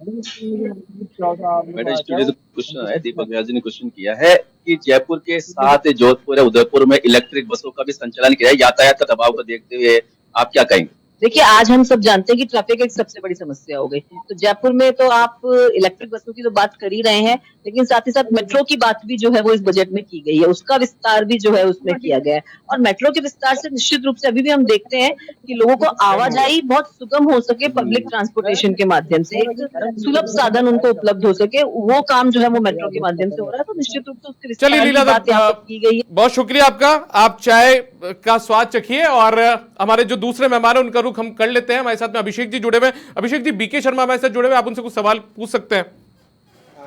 मेरा स्टूडियो से क्वेश्चन है, दीपक व्यास जी ने क्वेश्चन किया है कि जयपुर के साथ जोधपुर और उदयपुर में इलेक्ट्रिक बसों का भी संचालन किया है, यातायात का दबाव को देखते हुए आप क्या कहेंगे? देखिए, आज हम सब जानते हैं कि ट्रैफिक एक सबसे बड़ी समस्या हो गई, तो जयपुर में तो आप इलेक्ट्रिक बसों की तो बात कर ही रहे हैं, लेकिन साथ ही साथ मेट्रो की बात भी जो है वो इस बजट में की गई है, उसका विस्तार भी जो है उसमें किया गया है। और मेट्रो के विस्तार से निश्चित रूप से अभी भी हम देखते हैं कि लोगों को आवाजाही बहुत सुगम हो सके, पब्लिक ट्रांसपोर्टेशन के माध्यम से एक सुलभ साधन उनको उपलब्ध हो सके, वो काम जो है वो मेट्रो के माध्यम से हो रहा है, तो निश्चित रूप से उसके विस्तार की बात यहाँ पर की गई है। बहुत शुक्रिया आपका, आप चाय का स्वाद चखिए और हमारे जो दूसरे मेहमान है उनका रुख हम कर लेते हैं। हमारे साथ में अभिषेक जी जुड़े हुए। अभिषेक जी, बीके शर्मा हमारे साथ जुड़े हुए, आप उनसे कुछ सवाल पूछ सकते हैं।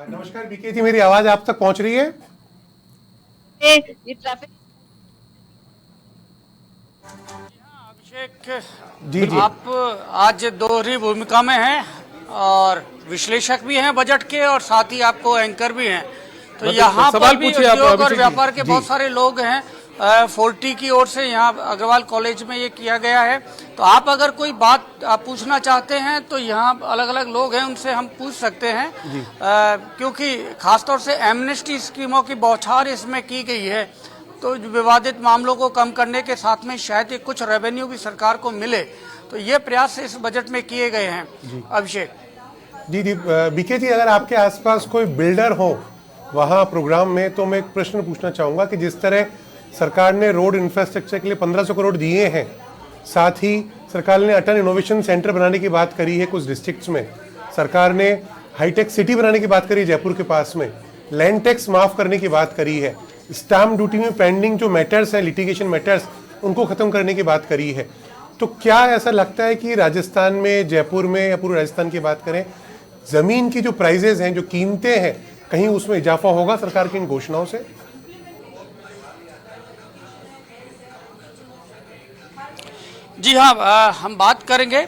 नमस्कार बीके जी, मेरी आवाज आप तक पहुंच रही है? ये ट्रैफिक अभिषेक जी, आप आज दोहरी भूमिका में हैं और विश्लेषक भी हैं बजट के और साथ ही आपको एंकर भी हैं, तो यहाँ पर भी उद्योग और व्यापार के बहुत सारे लोग हैं। 40 की ओर से यहाँ अग्रवाल कॉलेज में ये किया गया है, तो आप अगर कोई बात आप पूछना चाहते हैं तो यहाँ अलग अलग लोग हैं, उनसे हम पूछ सकते हैं, क्योंकि खासतौर से एमनेस्टी स्कीमों की बौछार इसमें की गई है, तो विवादित मामलों को कम करने के साथ में शायद कुछ रेवेन्यू भी सरकार को मिले, तो ये प्रयास इस बजट में किए गए हैं। अभिषेक जी बीके जी, अगर आपके आसपास कोई बिल्डर हो वहाँ प्रोग्राम में, तो मैं एक प्रश्न पूछना चाहूँगा कि जिस तरह सरकार ने रोड इंफ्रास्ट्रक्चर के लिए 1500 करोड़ दिए हैं, साथ ही सरकार ने अटल इनोवेशन सेंटर बनाने की बात करी है कुछ डिस्ट्रिक्ट्स में, सरकार ने हाईटेक सिटी बनाने की बात करी है जयपुर के पास में, लैंड टैक्स माफ़ करने की बात करी है, स्टाम्प ड्यूटी में पेंडिंग जो मैटर्स हैं, लिटिगेशन मैटर्स, उनको ख़त्म करने की बात करी है, तो क्या ऐसा लगता है कि राजस्थान में, जयपुर में या पूरे राजस्थान की बात करें, ज़मीन की जो प्राइजेज हैं, जो कीमतें हैं, कहीं उसमें इजाफा होगा सरकार की इन घोषणाओं से? जी हाँ, हम बात करेंगे।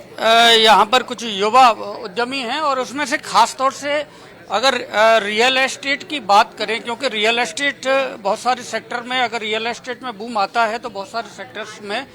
यहाँ पर कुछ युवा उद्यमी हैं और उसमें से खास तौर से अगर रियल एस्टेट की बात करें, क्योंकि रियल एस्टेट बहुत सारे सेक्टर में, अगर रियल एस्टेट में बूम आता है तो बहुत सारे सेक्टर्स में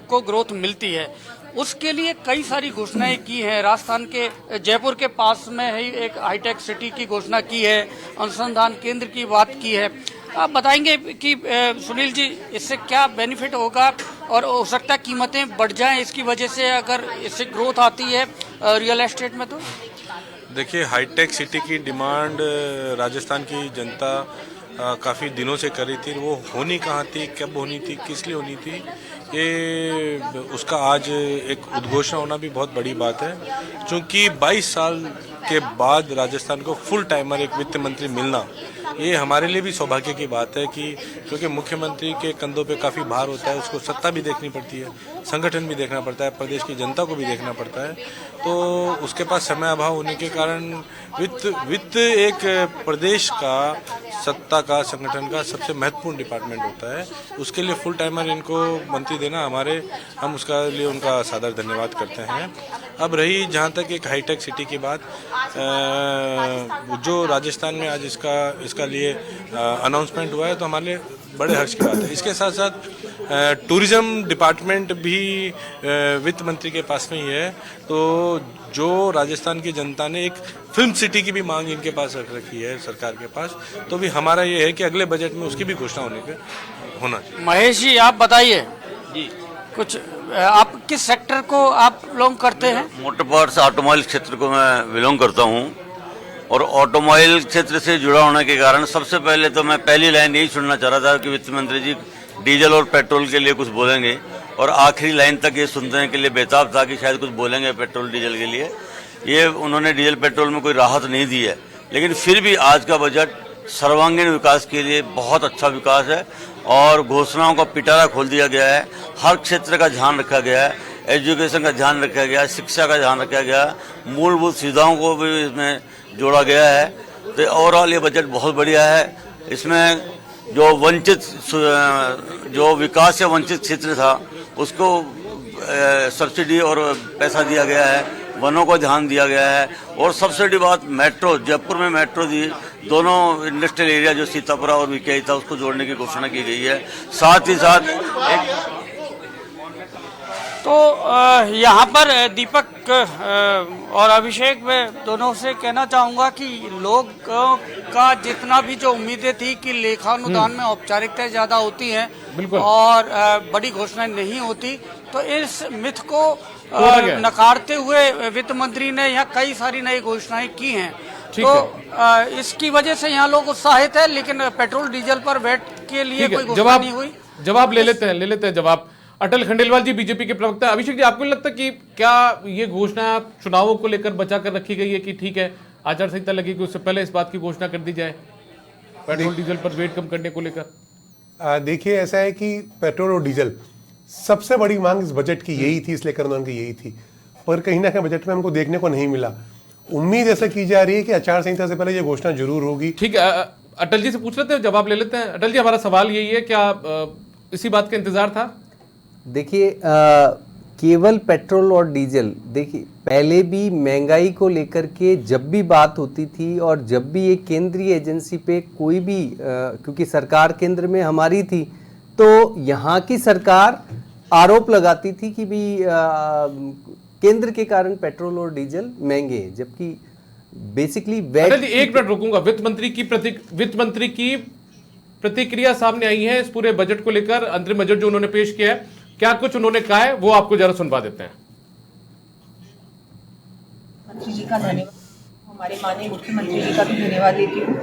को ग्रोथ मिलती है। उसके लिए कई सारी घोषणाएं की हैं। राजस्थान के जयपुर के पास में ही एक हाईटेक सिटी की घोषणा की है, अनुसंधान केंद्र की बात की है। आप बताएंगे कि सुनील जी, इससे क्या बेनिफिट होगा और हो सकता है कीमतें बढ़ जाएं इसकी वजह से, अगर इससे ग्रोथ आती है रियल एस्टेट में? तो देखिए, हाईटेक सिटी की डिमांड राजस्थान की जनता काफ़ी दिनों से कर रही थी। वो होनी कहाँ थी, कब होनी थी, किस लिए होनी थी, ये उसका आज एक उद्घोषणा होना भी बहुत बड़ी बात है। क्योंकि 22 साल के बाद राजस्थान को फुल टाइमर एक वित्त मंत्री मिलना, ये हमारे लिए भी सौभाग्य की बात है कि क्योंकि मुख्यमंत्री के कंधों पे काफ़ी भार होता है, उसको सत्ता भी देखनी पड़ती है, संगठन भी देखना पड़ता है, प्रदेश की जनता को भी देखना पड़ता है, तो उसके पास समय अभाव होने के कारण वित्त एक प्रदेश का, सत्ता का, संगठन का सबसे महत्वपूर्ण डिपार्टमेंट होता है। उसके लिए फुल टाइमर इनको मंत्री देना, हम उसका लिए उनका सादर धन्यवाद करते हैं। अब रही जहाँ तक एक हाईटेक सिटी की बात, जो राजस्थान में आज इसका लिए अनाउंसमेंट हुआ है, तो हमारे लिए बड़े हर्ष की बात है। इसके साथ साथ टूरिज्म डिपार्टमेंट भी वित्त मंत्री के पास में ही है, तो जो राजस्थान की जनता ने एक फिल्म सिटी की भी मांग इनके पास रख रखी है सरकार के पास, तो भी हमारा ये है कि अगले बजट में उसकी भी घोषणा होना चाहिए। महेश जी, आप बताइए जी कुछ, आप किस सेक्टर को आप बिलोंग करते हैं? मोटर पार्ट्स ऑटोमोबाइल क्षेत्र को मैं बिलोंग करता हूं, और ऑटोमोबाइल क्षेत्र से जुड़ा होने के कारण सबसे पहले तो मैं पहली लाइन यही सुनना चाह रहा था कि वित्त मंत्री जी डीजल और पेट्रोल के लिए कुछ बोलेंगे, और आखिरी लाइन तक ये सुनने के लिए बेताब था कि शायद कुछ बोलेंगे पेट्रोल डीजल के लिए। ये उन्होंने डीजल पेट्रोल में कोई राहत नहीं दी है, लेकिन फिर भी आज का बजट सर्वांगीण विकास के लिए बहुत अच्छा विकास है, और घोषणाओं का पिटारा खोल दिया गया है। हर क्षेत्र का ध्यान रखा गया है, एजुकेशन का ध्यान रखा गया है, शिक्षा का ध्यान रखा गया है, मूलभूत सुविधाओं को भी इसमें जोड़ा गया है। तो ओवरऑल ये बजट बहुत बढ़िया है। इसमें जो विकास से वंचित क्षेत्र था उसको सब्सिडी और पैसा दिया गया है, वनों को ध्यान दिया गया है, और सबसे बड़ी बात मेट्रो, जयपुर में मेट्रो दी, दोनों इंडस्ट्रियल एरिया जो सीतापुरा और विकेई था उसको जोड़ने की घोषणा की गई है। साथ ही साथ तो यहाँ पर दीपक और अभिषेक, मैं दोनों से कहना चाहूँगा कि लोग का जितना भी जो उम्मीदें थी कि लेखानुदान में औपचारिकताएं ज़्यादा होती हैं और बड़ी घोषणाएं नहीं होती, तो इस मिथ को नकारते हुए वित्त मंत्री ने यहाँ कई सारी नई घोषणाएं की हैं। तो इसकी वजह से यहाँ लोग उत्साहित है, लेकिन पेट्रोल डीजल पर वैट के लिए कोई घोषणा नहीं हुई। जवाब ले लेते हैं जवाब। अटल खंडेलवाल जी, बीजेपी के प्रवक्ता। अभिषेक जी, आपको लगता है कि क्या ये घोषणा चुनावों को लेकर बचा कर रखी गई है कि ठीक है आचार संहिता लगी कि उससे पहले इस बात की घोषणा कर दी जाए पेट्रोल डीजल पर वेट कम करने को लेकर? देखिए, ऐसा है कि पेट्रोल और डीजल सबसे बड़ी मांग इस बजट की यही थी, इसलिए लेखानुदान की यही थी, पर कहीं ना कहीं बजट में हमको देखने को नहीं मिला। उम्मीद ऐसा की जा रही है कि आचार संहिता से पहले ये घोषणा जरूर होगी। ठीक है, अटल जी से पूछ लेते हैं, जवाब ले लेते हैं। अटल जी, हमारा सवाल यही है, क्या इसी बात का इंतजार था? देखिए, केवल पेट्रोल और डीजल, देखिए पहले भी महंगाई को लेकर के जब भी बात होती थी और जब भी एक केंद्रीय एजेंसी पे कोई भी क्योंकि सरकार केंद्र में हमारी थी, तो यहाँ की सरकार आरोप लगाती थी कि भी केंद्र के कारण पेट्रोल और डीजल महंगे, जबकि बेसिकली वैट। एक मिनट रुकूंगा। वित्त मंत्री की प्रतिक्रिया सामने आई है इस पूरे बजट को लेकर, अंतरिम बजट जो उन्होंने पेश किया है, क्या कुछ उन्होंने कहा है वो आपको जरा सुनवा देते हैं। हमारे माननीय मुख्यमंत्री जी का भी धन्यवाद देती हूँ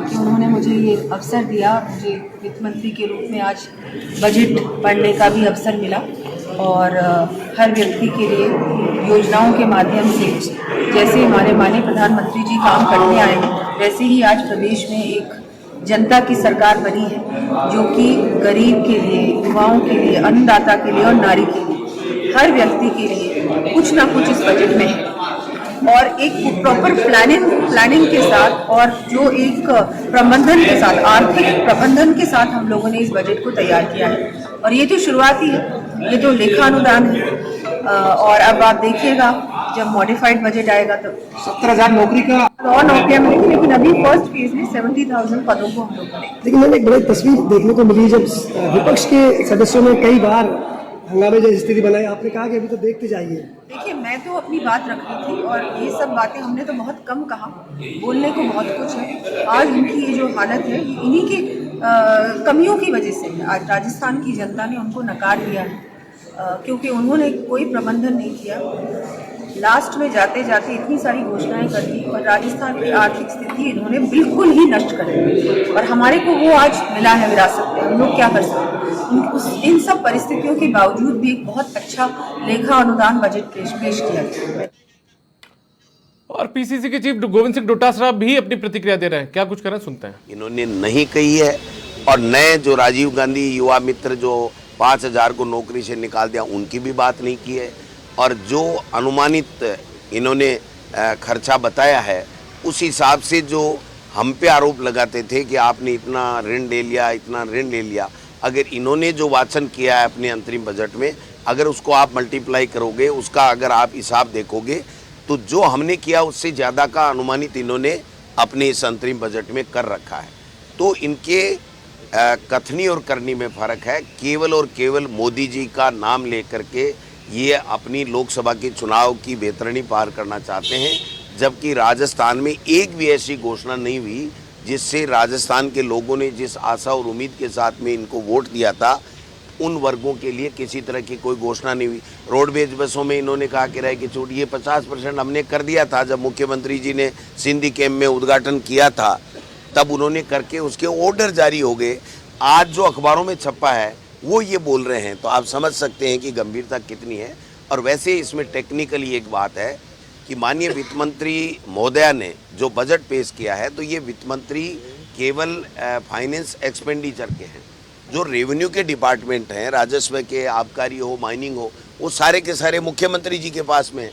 कि उन्होंने मुझे ये अवसर दिया। मुझे वित्त मंत्री के रूप में आज बजट पढ़ने का भी अवसर मिला और हर व्यक्ति के लिए योजनाओं के माध्यम से जैसे हमारे माननीय प्रधानमंत्री जी काम करते आए हैं, वैसे ही आज प्रदेश में एक जनता की सरकार बनी है जो कि गरीब के लिए, युवाओं के लिए, अन्नदाता के लिए और नारी के लिए, हर व्यक्ति के लिए कुछ ना कुछ इस बजट में है। और एक प्रॉपर प्लानिंग के साथ और जो एक प्रबंधन के साथ, आर्थिक प्रबंधन के साथ हम लोगों ने इस बजट को तैयार किया है। और ये तो शुरुआत ही है, ये तो लेखा अनुदान है और अब आप देखिएगा जब मॉडिफाइड बजट आएगा तो 70,000 नौकरी का और नौकरियां मिलेंगी, लेकिन अभी फर्स्ट फेज में 70,000 पदों को हम लोगों ने। लेकिन मैंने एक बड़ी तस्वीर देखने को मिली जब विपक्ष के सदस्यों ने कई बार हंगामे जैसी स्थिति बनाई, आपने कहा कि अभी तो देखते जाइए। देखिए, मैं तो अपनी बात रख रही थी और ये सब बातें हमने तो बहुत कम कहा, बोलने को बहुत कुछ है। आज उनकी ये जो हालत है ये इन्हीं की कमियों की वजह से है। आज राजस्थान की जनता ने उनको नकार दिया है क्योंकि उन्होंने कोई प्रबंधन नहीं किया। लास्ट में जाते जाते इतनी सारी घोषणाएं कर दी और राजस्थान की आर्थिक स्थिति इन्होंने बिल्कुल ही नष्ट कर दी और हमारे को वो आज मिला है विरासत में। हम लोग क्या कर सकते हैं? इन सब परिस्थितियों के बावजूद भी एक बहुत अच्छा लेखा अनुदान बजट पेश किया गया। और पीसीसी के चीफ गोविंद सिंह डोटासरा भी अपनी प्रतिक्रिया दे रहे हैं, क्या कुछ करें सुनते हैं। इन्होंने नहीं कही है और नए जो राजीव गांधी युवा मित्र जो 5,000 को नौकरी से निकाल दिया उनकी भी बात नहीं की है और जो अनुमानित इन्होंने खर्चा बताया है उस हिसाब से जो हम पे आरोप लगाते थे कि आपने इतना ऋण ले लिया, इतना ऋण ले लिया, अगर इन्होंने जो वाचन किया है अपने अंतरिम बजट में, अगर उसको आप मल्टीप्लाई करोगे, उसका अगर आप हिसाब देखोगे तो जो हमने किया उससे ज़्यादा का अनुमानित इन्होंने अपने इस अंतरिम बजट में कर रखा है। तो इनके कथनी और करनी में फ़र्क है। केवल और केवल मोदी जी का नाम लेकर के ये अपनी लोकसभा के चुनाव की बेहतरनी पार करना चाहते हैं, जबकि राजस्थान में एक भी ऐसी घोषणा नहीं हुई जिससे राजस्थान के लोगों ने जिस आशा और उम्मीद के साथ में इनको वोट दिया था उन वर्गों के लिए किसी तरह की कोई घोषणा नहीं हुई। रोडवेज बसों में इन्होंने कहा किराए की छूट, ये 50% हमने कर दिया था जब मुख्यमंत्री जी ने सिंधी कैंप में उद्घाटन किया था, तब उन्होंने करके उसके ऑर्डर जारी हो गए। आज जो अखबारों में छपा है वो ये बोल रहे हैं, तो आप समझ सकते हैं कि गंभीरता कितनी है। और वैसे इसमें टेक्निकली एक बात है कि माननीय वित्त मंत्री महोदया ने जो बजट पेश किया है, तो ये वित्त मंत्री केवल फाइनेंस एक्सपेंडिचर के हैं। जो रेवेन्यू के डिपार्टमेंट हैं, राजस्व के, आबकारी हो, माइनिंग हो, वो सारे के सारे मुख्यमंत्री जी के पास में है।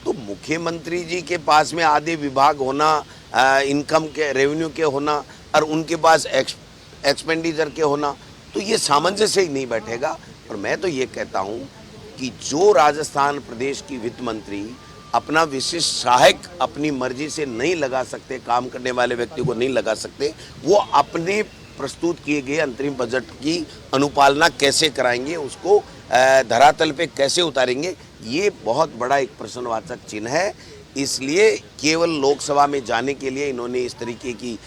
तो मुख्यमंत्री जी के पास में आधे विभाग होना, इनकम के, रेवेन्यू के होना और उनके पास एक्सपेंडिचर के होना, तो ये सामंजस्य ही नहीं बैठेगा। और मैं तो ये कहता हूँ कि जो राजस्थान प्रदेश की वित्त मंत्री अपना विशिष्ट सहायक अपनी मर्जी से नहीं लगा सकते, काम करने वाले व्यक्ति को नहीं लगा सकते, वो अपने प्रस्तुत किए गए अंतरिम बजट की अनुपालना कैसे कराएंगे, उसको धरातल पे कैसे उतारेंगे, ये बहुत बड़ा एक प्रश्नवाचक चिन्ह है। इसलिए केवल लोकसभा में जाने के लिए इन्होंने इस तरीके की।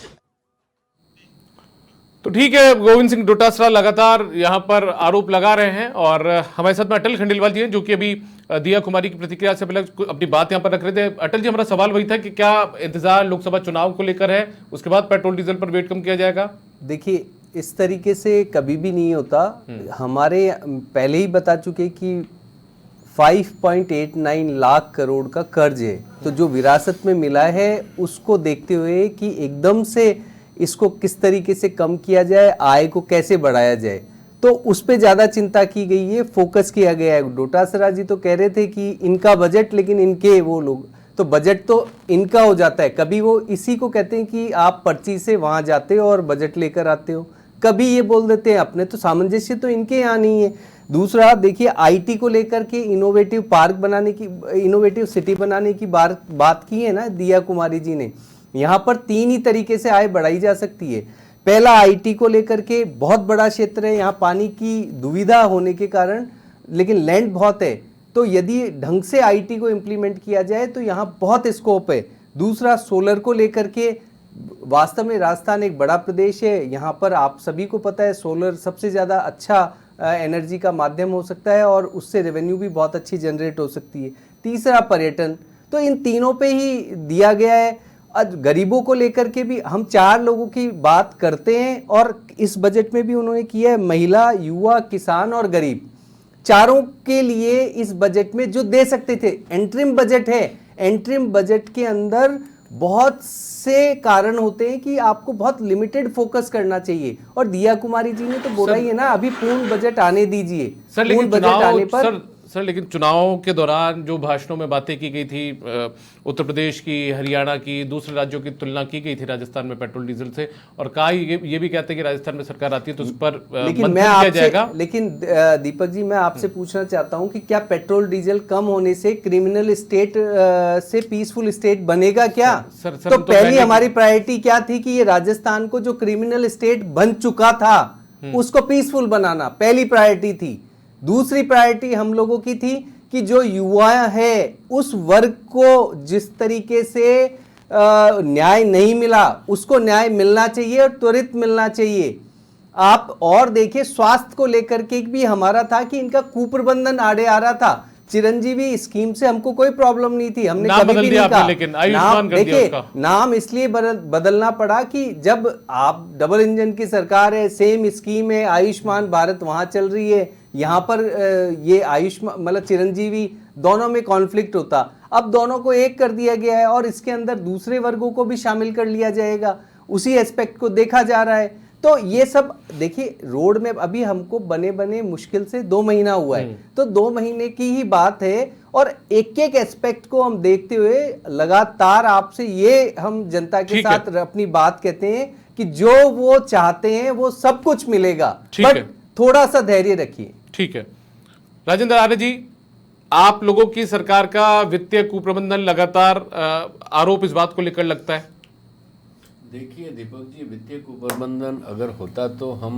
तो ठीक है, गोविंद सिंह डोटासरा लगातार यहां पर आरोप लगा रहे हैं और हमारे साथ में अटल खंडेलवाल जी हैं जो कि अभी दिया कुमारी की प्रतिक्रिया से पहले अपनी बात यहां पर रख रहे थे। अटल जी, हमारा सवाल वही था कि क्या इंतजार लोकसभा चुनाव को लेकर है, उसके बाद पेट्रोल डीजल पर वेट कम किया जाएगा? देखिए, इस तरीके से कभी भी नहीं होता। हमारे पहले ही बता चुके कि 5.89 लाख करोड़ का कर्ज है, तो जो विरासत में मिला है उसको देखते हुए कि एकदम से इसको किस तरीके से कम किया जाए, आय को कैसे बढ़ाया जाए, तो उस पे ज़्यादा चिंता की गई है, फोकस किया गया है। डोटासरा जी तो कह रहे थे कि इनका बजट, लेकिन इनके वो लोग, तो बजट तो इनका हो जाता है। कभी वो इसी को कहते हैं कि आप पर्ची से वहाँ जाते हो और बजट लेकर आते हो, कभी ये बोल देते हैं अपने, तो सामंजस्य तो इनके यहाँ नहीं है। दूसरा देखिए, आईटी को लेकर के इनोवेटिव पार्क बनाने की, इनोवेटिव सिटी बनाने की बात की है ना दिया कुमारी जी ने। यहाँ पर 3 ही तरीके से आय बढ़ाई जा सकती है। पहला, आईटी को लेकर के बहुत बड़ा क्षेत्र है, यहाँ पानी की दुविधा होने के कारण, लेकिन लैंड बहुत है, तो यदि ढंग से आईटी को इम्प्लीमेंट किया जाए तो यहाँ बहुत स्कोप है। दूसरा, सोलर को लेकर के, वास्तव में राजस्थान एक बड़ा प्रदेश है, यहाँ पर आप सभी को पता है सोलर सबसे ज़्यादा अच्छा एनर्जी का माध्यम हो सकता है और उससे रेवेन्यू भी बहुत अच्छी जनरेट हो सकती है। तीसरा, पर्यटन, तो इन तीनों पे ही दिया गया है। आज गरीबों को लेकर के भी हम 4 लोगों की बात करते हैं और इस बजट में भी उन्होंने किया है, महिला, युवा, किसान और गरीब, चारों के लिए इस बजट में जो दे सकते थे। एंट्रिम बजट है, एंट्रिम बजट के अंदर बहुत से कारण होते हैं कि आपको बहुत लिमिटेड फोकस करना चाहिए, और दिया कुमारी जी ने तो बोला ही है ना, अभी पूर्ण बजट आने दीजिए। सर लेकिन बजट आने पर सर लेकिन चुनाव के दौरान जो भाषणों में बातें की गई थी, उत्तर प्रदेश की, हरियाणा की, दूसरे राज्यों की तुलना की गई थी राजस्थान में पेट्रोल डीजल से, और कहा ये भी कहते हैं कि राजस्थान में सरकार आती है तो उस पर लेकिन दीपक जी मैं आपसे पूछना चाहता हूं कि क्या पेट्रोल डीजल कम होने से क्रिमिनल स्टेट से पीसफुल स्टेट बनेगा क्या? तो पहली हमारी प्रायोरिटी क्या थी कि ये राजस्थान को जो क्रिमिनल स्टेट बन चुका था उसको पीसफुल बनाना पहली प्रायोरिटी थी। दूसरी प्रायोरिटी हम लोगों की थी कि जो युवा है उस वर्ग को जिस तरीके से न्याय नहीं मिला उसको न्याय मिलना चाहिए और त्वरित मिलना चाहिए। आप और देखिए, स्वास्थ्य को लेकर के भी हमारा था कि इनका कुप्रबंधन आड़े आ रहा था। चिरंजीवी स्कीम से हमको कोई प्रॉब्लम नहीं थी, हमने कभी भी नहीं कहा। लेकिन आयुष्मान कर दिया उसका। नाम इसलिए बदलना पड़ा कि जब आप डबल इंजन की सरकार है, सेम स्कीम है, आयुष्मान भारत वहां चल रही है, यहाँ पर ये आयुष्मान मतलब चिरंजीवी, दोनों में कॉन्फ्लिक्ट होता। अब दोनों को एक कर दिया गया है और इसके अंदर दूसरे वर्गों को भी शामिल कर लिया जाएगा, उसी एस्पेक्ट को देखा जा रहा है। तो ये सब देखिए, रोड में अभी हमको बने मुश्किल से 2 महीना हुआ है, तो 2 महीने की ही बात है, और एक एक एस्पेक्ट को हम देखते हुए लगातार आपसे ये हम जनता के साथ अपनी बात कहते हैं कि जो वो चाहते हैं वो सब कुछ मिलेगा, बट थोड़ा सा धैर्य रखिए। ठीक है राजेंद्र आर्य जी, आप लोगों की सरकार का वित्तीय कुप्रबंधन लगातार आरोप इस बात को लेकर लगता है। देखिए दीपक जी, वित्तीय कुप्रबंधन अगर होता तो हम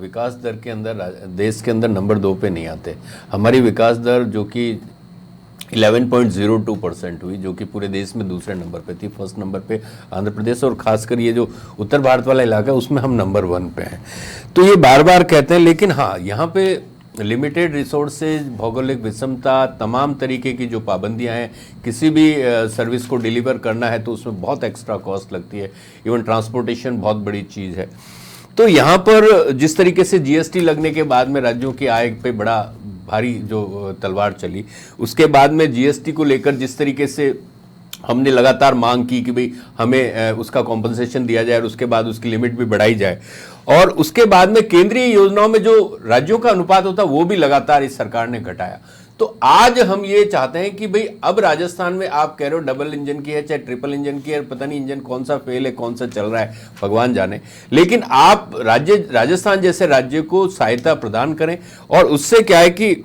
विकास दर के अंदर देश के अंदर नंबर 2 पे नहीं आते। हमारी विकास दर जो कि 11.02% हुई, जो कि पूरे देश में दूसरे नंबर पे थी। फर्स्ट नंबर पे आंध्र प्रदेश, और खासकर ये जो उत्तर भारत वाला इलाका है उसमें हम नंबर 1 पे हैं। तो ये बार बार कहते हैं, लेकिन हाँ यहाँ पे लिमिटेड रिसोर्सेज, भौगोलिक विषमता, तमाम तरीके की जो पाबंदियां हैं, किसी भी सर्विस को डिलीवर करना है तो उसमें बहुत एक्स्ट्रा कॉस्ट लगती है। इवन ट्रांसपोर्टेशन बहुत बड़ी चीज़ है। तो यहाँ पर जिस तरीके से जीएसटी लगने के बाद में राज्यों की आय पे बड़ा भारी जो तलवार चली, उसके बाद में जीएसटी को लेकर जिस तरीके से हमने लगातार मांग की कि भाई हमें उसका कॉम्पनसेशन दिया जाए और उसके बाद उसकी लिमिट भी बढ़ाई जाए, और उसके बाद में केंद्रीय योजनाओं में जो राज्यों का अनुपात होता वो भी लगातार इस सरकार ने घटाया। तो आज हम ये चाहते हैं कि भाई अब राजस्थान में आप कह रहे हो डबल इंजन की है चाहे ट्रिपल इंजन की है, पता नहीं इंजन कौन सा फेल है कौन सा चल रहा है भगवान जाने, लेकिन आप राजस्थान जैसे राज्य को सहायता प्रदान करें। और उससे क्या है कि,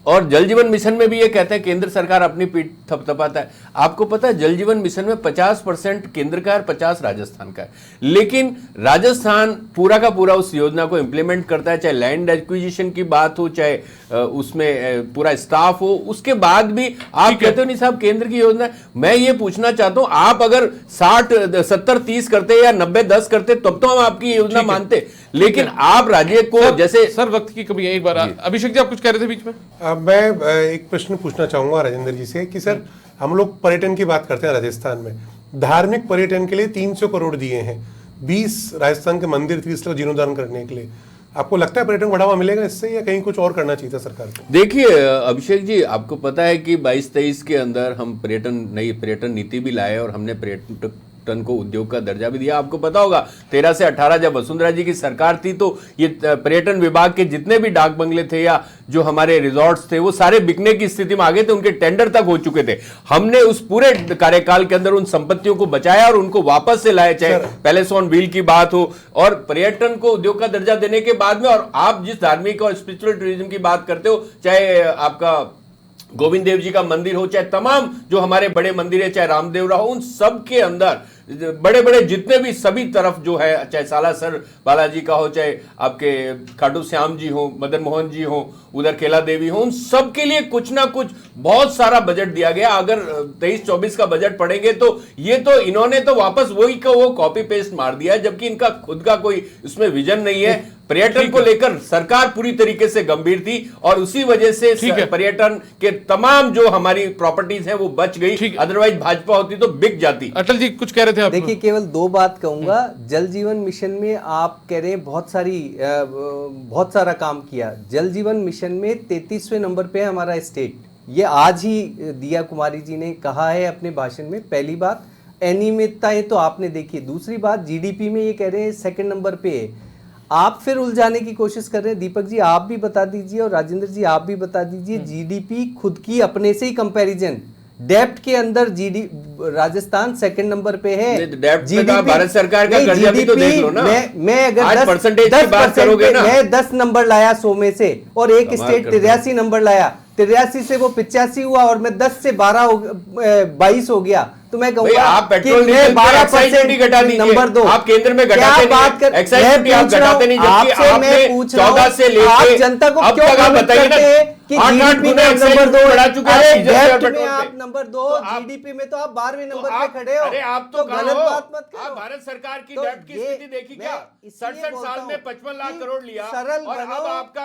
और जल जीवन मिशन में भी ये कहते हैं केंद्र सरकार अपनी पीठ थपथपाता है। आपको पता है जल जीवन मिशन में 50% केंद्र का है, 50 राजस्थान का है, लेकिन राजस्थान पूरा का पूरा उस योजना को इंप्लीमेंट करता है, चाहे लैंड एक्विजिशन की बात हो, चाहे उसमें पूरा स्टाफ हो। उसके बाद भी आप कहते हो नहीं साहब केंद्र की योजना। मैं ये पूछना चाहता हूं, आप अगर 60-70-30 करते या 90-10 करते तब तो हम आपकी योजना मानते, लेकिन आप राज्य को जैसे सर वक्त की कमी है। एक बार अभिषेक जी आप कुछ कह रहे थे बीच में। मैं एक प्रश्न पूछना चाहूंगा राजेंद्र जी से कि सर हम लोग पर्यटन की बात करते हैं राजस्थान में, धार्मिक पर्यटन के लिए 300 करोड़ दिए हैं, 20 राजस्थान के मंदिर 30 लाख जीर्णोद्धार करने के लिए। आपको लगता है पर्यटन बढ़ावा मिलेगा इससे, या कहीं कुछ और करना चाहिए था सरकार को? देखिए अभिषेक जी, आपको पता है कि 22-23 के अंदर हम नई पर्यटन नीति भी लाए और हमने पर्यटन को उद्योग का दर्जा भी दिया। आपको पता होगा 13 से 18 जब वसुंधरा जी की सरकार थी तो ये पर्यटन विभाग के जितने भी डाक बंगले थे या जो हमारे रिजॉर्ट्स थे वो सारे बिकने की स्थिति में आ गए थे, उनके टेंडर तक हो चुके थे। हमने उस पूरे कार्यकाल के अंदर उन संपत्तियों को बचाया और उनको वापस से लाए, चाहे पैलेस ऑन व्हील की बात हो और पर्यटन को उद्योग का दर्जा देने के बाद में। और आप जिस धार्मिक और स्पिरिचुअल टूरिज्म की बात करते हो, चाहे आपका गोविंद देव जी का मंदिर हो, चाहे तमाम जो हमारे बड़े मंदिर है, चाहे रामदेवरा हो, उन सब के अंदर बड़े बड़े जितने भी सभी तरफ जो है, चाहे सालासर बालाजी का हो, चाहे आपके खाटू श्याम जी हो, मदन मोहन जी हो, उधर केला देवी हो, उन सब के लिए कुछ ना कुछ बहुत सारा बजट दिया गया। अगर 23-24 का बजट पढ़ेंगे तो ये तो इन्होंने तो वापस वही का वो कॉपी पेस्ट मार दिया है, जबकि इनका खुद का कोई इसमें विजन नहीं है। पर्यटन को लेकर सरकार पूरी तरीके से गंभीर थी और उसी वजह से पर्यटन के तमाम जो हमारी प्रॉपर्टीज हैं वो बच गई, अदरवाइज भाजपा होती तो बिक जाती। अटल जी कुछ कह रहे थे आप? देखिए, केवल दो बात कहूंगा। जल जीवन मिशन में आप कह रहे हैं बहुत सारा काम किया। जल जीवन मिशन में 33वें नंबर पे है हमारा स्टेट। ये आज ही दिया कुमारी जी ने कहा है अपने भाषण में। पहली बात, अनियमितताएं तो आपने देखी। दूसरी बात, जीडीपी में ये कह रहे हैं सेकंड नंबर पे है। आप फिर उलझाने की कोशिश कर रहे हैं। दीपक जी आप भी बता दीजिए और राजेंद्र जी आप भी बता दीजिए, जीडीपी खुद की अपने से ही कंपैरिजन, डेप्ट के अंदर राजस्थान सेकंड नंबर पे है। जीडीपी भारत सरकार का कर्जा भी तो देख लो ना। मैं अगर 10% मैं 10 नंबर लाया 100 में से और एक स्टेट 83 नंबर लाया, 83 से वो 85 हुआ और मैं 10 से 22 हो गया, तो मैं कहूंगा आप पेट्रोल डीजल 12% घटा दीजिए। नंबर 2 आप केंद्र में घटाते नहीं, एक्साइज ड्यूटी आप घटाते नहीं, जबकि आपने 14 से लेकर जनता को अब क्यों तक आप बताइए ना, 8-8 गुना नंबर 2 बढ़ा चुके हैं। आप नंबर 2, जीडीपी में तो आप 12वें नंबर पे खड़े हो। अरे आप तो गलत बात मत करो। आप भारत सरकार की डेब्ट की स्थिति देखी क्या? 67 साल में 55 लाख करोड़ लिया सरल और अब आपका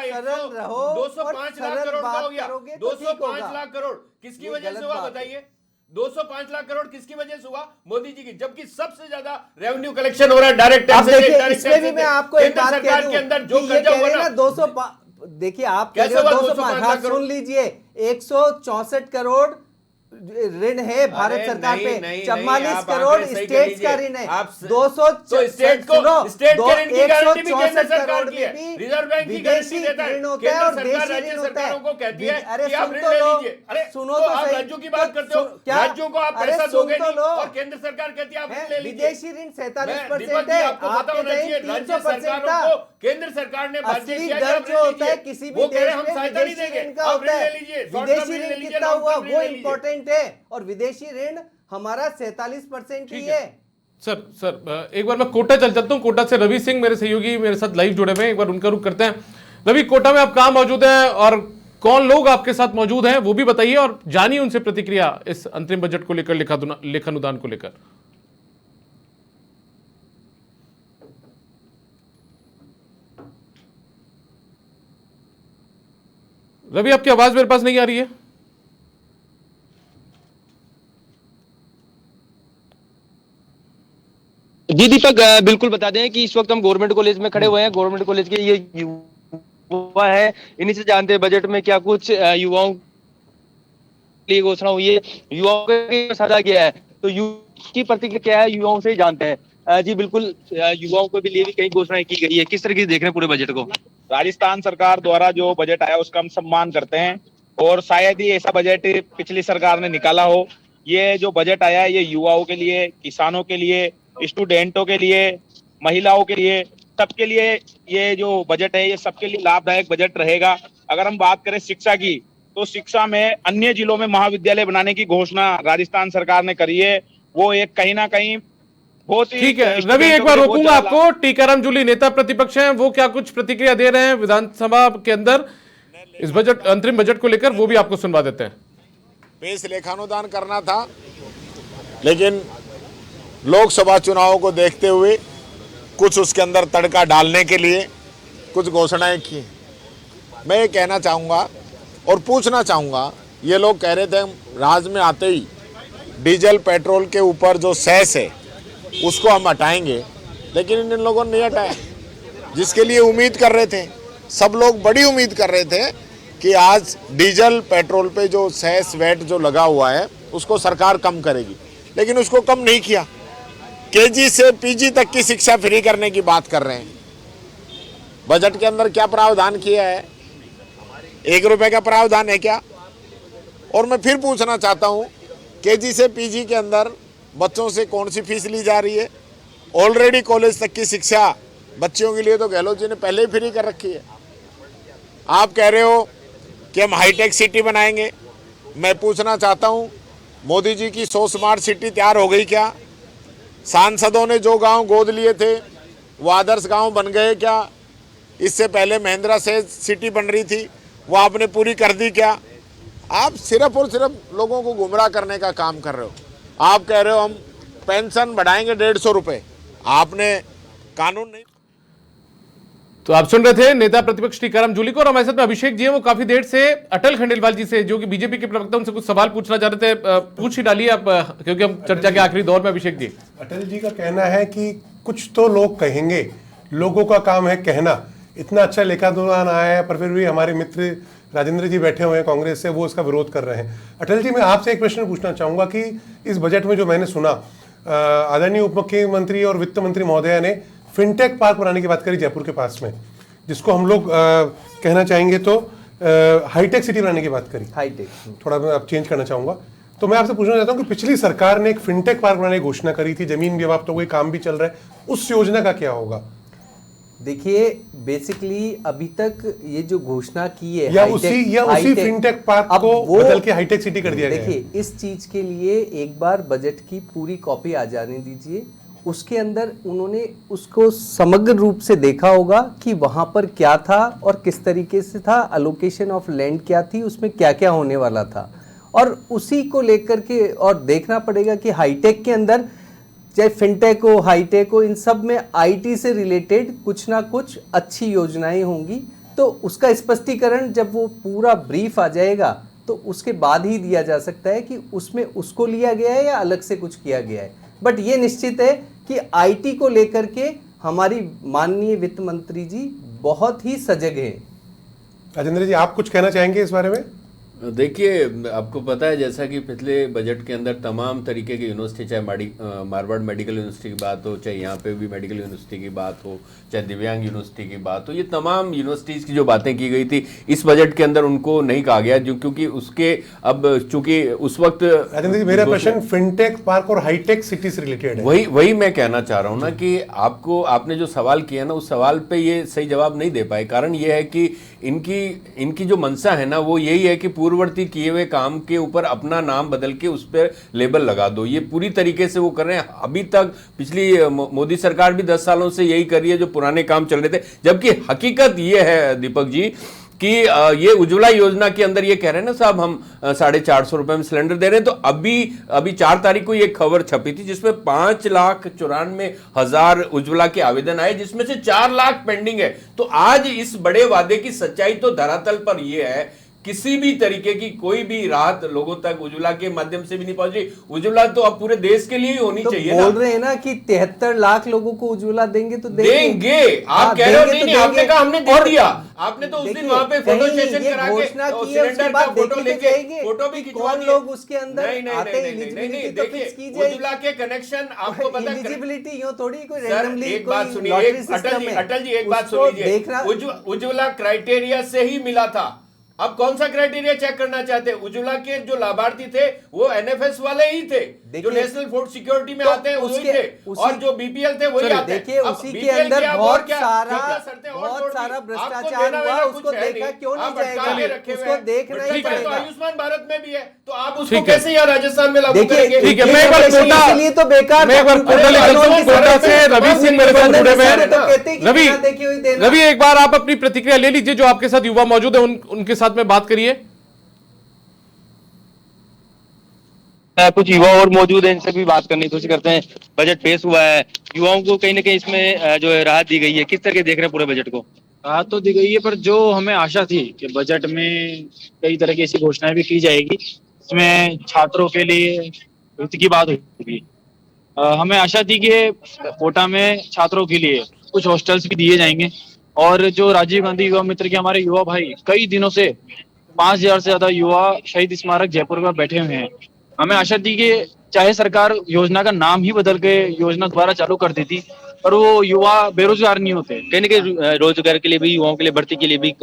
205 लाख करोड़ का हो गया। 205 लाख करोड़ किसकी वजह से हुआ बताइए? 205 लाख करोड़ किसकी वजह से हुआ? मोदी जी की। जबकि सबसे ज्यादा रेवेन्यू कलेक्शन हो रहा है डायरेक्ट टैक्स से। इसमें भी मैं आपको एक बात कह दूं के अंदर जो कर्जा हुआ ना 205, देखिए आप कह रहे हो 205, सुन लीजिए 164 करोड़ ऋण है भारत सरकार पे, 44 करोड़ स्टेट का ऋण है, 200 तो स्टेट को स्टेट के ऋण की गारंटी भी केंद्र सरकार की है, रिजर्व बैंक की गारंटी देता है, केंद्र सरकार राज्य सरकारों को कहती है कि आप ऋण ले लीजिए। अरे सुनो तो आप राज्यों की बात करते हो, राज्यों को आप पैसा दोगे नहीं और केंद्र सरकार कहती है आप ऋण ले लीजिए। विदेशी ऋण 47% है, आपको पता होना चाहिए राज्य सरकारों को केंद्र सरकार ने बाध्य किया है जो होता है किसी भी देश में सहायता नहीं देंगे, आप ऋण ले लीजिए। विदेशी ऋण कितना हुआ वो इम्पोर्टेंट है और विदेशी ऋण हमारा 47% ही है। सर एक बार मैं कोटा चल चलता हूँ। कोटा से रवि सिंह मेरे सहयोगी मेरे साथ लाइव जुड़े हुए हैं, एक बार उनका रुख करते हैं। रवि, कोटा में आप कहाँ मौजूद हैं और कौन लोग आपके साथ मौजूद हैं वो भी बताइए और जानिए उनसे प्रतिक्रिया इस अंतरिम बजट को लेकर, लेखानुदान को लेकर। रवि, आपकी आवाज मेरे पास नहीं आ रही है। जी दीपक, बिल्कुल बता दें कि इस वक्त हम गवर्नमेंट कॉलेज में खड़े हुए हैं। गवर्नमेंट कॉलेज के ये युवा है, इन्हीं से जानते हैं बजट में क्या कुछ युवाओं के लिए घोषणा हुई है, युवाओं के साझा किया है, तो युवा की प्रतिक्रिया क्या है युवाओं से ही जानते हैं। जी बिल्कुल, युवाओं के लिए भी कई घोषणाएं की गई है, किस तरीके से देख रहे हैं पूरे बजट को? राजस्थान सरकार द्वारा जो बजट आया उसका हम सम्मान करते हैं और शायद ही ऐसा बजट पिछली सरकार ने निकाला हो। ये जो बजट आया है ये युवाओं के लिए, किसानों के लिए, स्टूडेंटों के लिए, महिलाओं के लिए, सबके लिए ये जो बजट है ये सबके लिए लाभदायक बजट रहेगा। अगर हम बात करें शिक्षा की, तो शिक्षा में अन्य जिलों में महाविद्यालय बनाने की घोषणा राजस्थान सरकार ने करी है। वो एक कहीं ना कहीं बहुत ही ठीक है। रवि, एक बार रोकूंगा आपको। टीकाराम जूली नेता प्रतिपक्ष हैं, वो क्या कुछ प्रतिक्रिया दे रहे हैं विधानसभा के अंदर इस बजट, अंतरिम बजट को लेकर, वो भी आपको सुनवा देते हैं। पेश लेखानुदान करना था, लेकिन लोकसभा चुनावों को देखते हुए कुछ उसके अंदर तड़का डालने के लिए कुछ घोषणाएं की। मैं ये कहना चाहूँगा और पूछना चाहूँगा, ये लोग कह रहे थे राज में आते ही डीजल पेट्रोल के ऊपर जो सेस है उसको हम हटाएंगे, लेकिन इन लोगों ने नहीं हटाया। जिसके लिए उम्मीद कर रहे थे, सब लोग बड़ी उम्मीद कर रहे थे कि आज डीजल पेट्रोल पे जो सेस वेट जो लगा हुआ है उसको सरकार कम करेगी, लेकिन उसको कम नहीं किया। केजी से पीजी तक की शिक्षा फ्री करने की बात कर रहे हैं। बजट के अंदर क्या प्रावधान किया है? 1 रुपए का प्रावधान है क्या? और मैं फिर पूछना चाहता हूँ, केजी से पीजी के अंदर बच्चों से कौन सी फीस ली जा रही है? ऑलरेडी कॉलेज तक की शिक्षा बच्चों के लिए तो गहलोत जी ने पहले ही फ्री कर रखी है। आप कह रहे हो कि हम हाईटेक सिटी बनाएंगे। मैं पूछना चाहता हूँ, मोदी जी की 100 स्मार्ट सिटी तैयार हो गई क्या? सांसदों ने जो गांव गोद लिए थे वो आदर्श गांव बन गए क्या? इससे पहले महिंद्रा से सिटी बन रही थी, वो आपने पूरी कर दी क्या? आप सिर्फ और सिर्फ लोगों को गुमराह करने का काम कर रहे हो। आप कह रहे हो हम पेंशन बढ़ाएंगे 150 रुपये, आपने कानून नहीं। तो आप सुन रहे थे नेता प्रतिपक्ष टीकाराम जूली को, और हमारे साथ में अभिषेक जी हैं। वो काफी देर से अटल खंडेलवाल जी से, जो कि बीजेपी के प्रवक्ता, उनसे कुछ सवाल पूछना चाह रहे थे। पूछ ही डालिए आप, क्योंकि हम चर्चा के आखिरी दौर में। अभिषेक जी, अटल जी का कहना है कि कुछ तो लोग कहेंगे, लोगों का काम है कहना। इतना अच्छा लेखा अनुदान आया है, पर फिर भी हमारे मित्र राजेंद्र जी बैठे हुए हैं कांग्रेस से, वो इसका विरोध कर रहे हैं। अटल जी, मैं आपसे एक प्रश्न पूछना चाहूंगा कि इस बजट में जो मैंने सुना, आदरणीय उप मुख्यमंत्री और वित्त मंत्री महोदया ने फिनटेक पार्क बनाने की बात करी जयपुर के पास में, जिसको हम लोग कहना चाहेंगे तो हाईटेक सिटी बनाने की बात करी। हाईटेक थोड़ा मैं अब चेंज करना चाहूंगा। तो मैं आपसे पूछना चाहता हूं कि पिछली सरकार ने एक फिनटेक पार्क बनाने की घोषणा करी थी, जमीन भी अब तो कोई काम भी चल रहा है, उस योजना का क्या होगा? देखिए, बेसिकली अभी तक ये जो घोषणा की है, या उसी फिनटेक पार्क को बदल के हाईटेक सिटी कर दिया गया है। देखिए, इस चीज के लिए एक बार बजट की पूरी कॉपी आ जाने दीजिए। उसके अंदर उन्होंने उसको समग्र रूप से देखा होगा कि वहां पर क्या था और किस तरीके से था, अलोकेशन ऑफ लैंड क्या थी, उसमें क्या क्या होने वाला था, और उसी को लेकर के और देखना पड़ेगा कि हाईटेक के अंदर, चाहे फिनटेक हो, हाईटेक हो, इन सब में आईटी से रिलेटेड कुछ ना कुछ अच्छी योजनाएं होंगी। तो उसका स्पष्टीकरण जब वो पूरा ब्रीफ आ जाएगा तो उसके बाद ही दिया जा सकता है कि उसमें उसको लिया गया है या अलग से कुछ किया गया है। बट ये निश्चित है कि आईटी को लेकर के हमारी माननीय वित्त मंत्री जी बहुत ही सजग हैं। राजेंद्र जी, आप कुछ कहना चाहेंगे इस बारे में? देखिए, आपको पता है जैसा कि पिछले बजट के अंदर तमाम तरीके की यूनिवर्सिटी, चाहे मारवाड़ मेडिकल यूनिवर्सिटी की बात हो, चाहे यहाँ पे भी मेडिकल यूनिवर्सिटी की बात हो, चाहे दिव्यांग यूनिवर्सिटी की बात हो, ये तमाम यूनिवर्सिटीज़ की जो बातें की गई थी इस बजट के अंदर उनको नहीं कहा गया, जो क्योंकि उसके अब चूंकि उस वक्त राजेंद्र जी, मेरा प्रश्न फिनटेक पार्क और हाईटेक सिटी से रिलेटेड है। वही मैं कहना चाह रहा हूँ ना कि आपने जो सवाल किया ना, उस सवाल पे ये सही जवाब नहीं दे पाए। कारण ये है कि इनकी जो मंशा है ना, वो यही है कि पूर्ववर्ती किए हुए काम के ऊपर अपना नाम बदल के उस पर लेबल लगा दो। ये पूरी तरीके से वो कर रहे हैं। अभी तक पिछली मोदी सरकार भी 10 सालों से यही कर रही है, जो पुराने काम चल रहे थे। जबकि हकीकत ये है दीपक जी कि ये उज्ज्वला योजना के अंदर ये कह रहे हैं ना साहब, हम 450 रुपए में सिलेंडर दे रहे हैं। तो अभी 4 तारीख को ये खबर छपी थी जिसमें 5,94,000 उज्ज्वला के आवेदन आए, जिसमें से 4 लाख पेंडिंग है। तो आज इस बड़े वादे की सच्चाई तो धरातल पर यह है, किसी भी तरीके की कोई भी राहत लोगों तक उज्ज्वला के माध्यम से भी नहीं पहुंच रही। उज्ज्वला तो अब पूरे देश के लिए ही होनी चाहिए ना। बोल रहे हैं ना कि 73 लाख लोगों को उज्ज्वला देंगे तो देंगे। आप कह रहे हो नहीं, आपने कहा हमने दे दिया। आपने तो उस दिन वहां पे फोटो सेशन करा के सिलेंडर का फोटो लेके फोटो भी खिंचवा दिए। लोग उसके अंदर नहीं, देखिए उज्ज्वला के कनेक्शन आपको पता है, एलिजिबिलिटी यो थोड़ी कोई रैंडमली। एक बात सुनिए अटल जी, एक बात सुनिए, उज्ज्वला क्राइटेरिया से ही मिला था। अब कौन सा क्राइटेरिया चेक करना चाहते हैं? उज्ज्वला के जो लाभार्थी थे वो एनएफएस वाले ही थे, जो नेशनल फूड सिक्योरिटी में आते हैं वही थे, और जो बीपीएल थे वही आते हैं। देखिए, उसी के अंदर बहुत सारा भ्रष्टाचार हुआ, उसको देखा क्यों नहीं जाएगा? उसको देखना ही पड़ेगा। आयुष्मान भारत में भी है, तो आप उसको कैसे यहाँ राजस्थान में लागू करेंगे? ठीक है, मैं एक बार कोटा, इसलिए तो बेकार। मैं एक बार कोटा से रवि सिंह मेरे साथ जुड़े हुए हैं। रवि, एक बार आप अपनी प्रतिक्रिया ले लीजिए, जो आपके साथ युवा मौजूद है उनके साथ में बात करिए। कुछ युवा और मौजूद है, इनसे भी बात करने की कोशिश करते हैं। बजट पेश हुआ है, युवाओं को कहीं ना कहीं इसमें जो है राहत दी गई है। किस तरह के देख रहे हैं पूरे बजट को? राहत तो दी गई है, पर जो हमें आशा थी कि बजट में कई तरह की ऐसी घोषणाएं भी की जाएगी, इसमें छात्रों के लिए हित की बात होगी। हमें आशा थी कि कोटा में छात्रों के लिए कुछ हॉस्टल्स भी दिए जाएंगे, और जो राजीव गांधी युवा मित्र के हमारे युवा भाई कई दिनों से 5,000 से ज्यादा युवा शहीद स्मारक जयपुर में बैठे हुए हैं। हमें आशा थी कि चाहे सरकार योजना का नाम ही बदल के योजना दोबारा चालू कर देती, पर वो युवा बेरोजगार नहीं होते। कहीं ना कहीं रोजगार के लिए भी, युवाओं के लिए भर्ती के लिए भी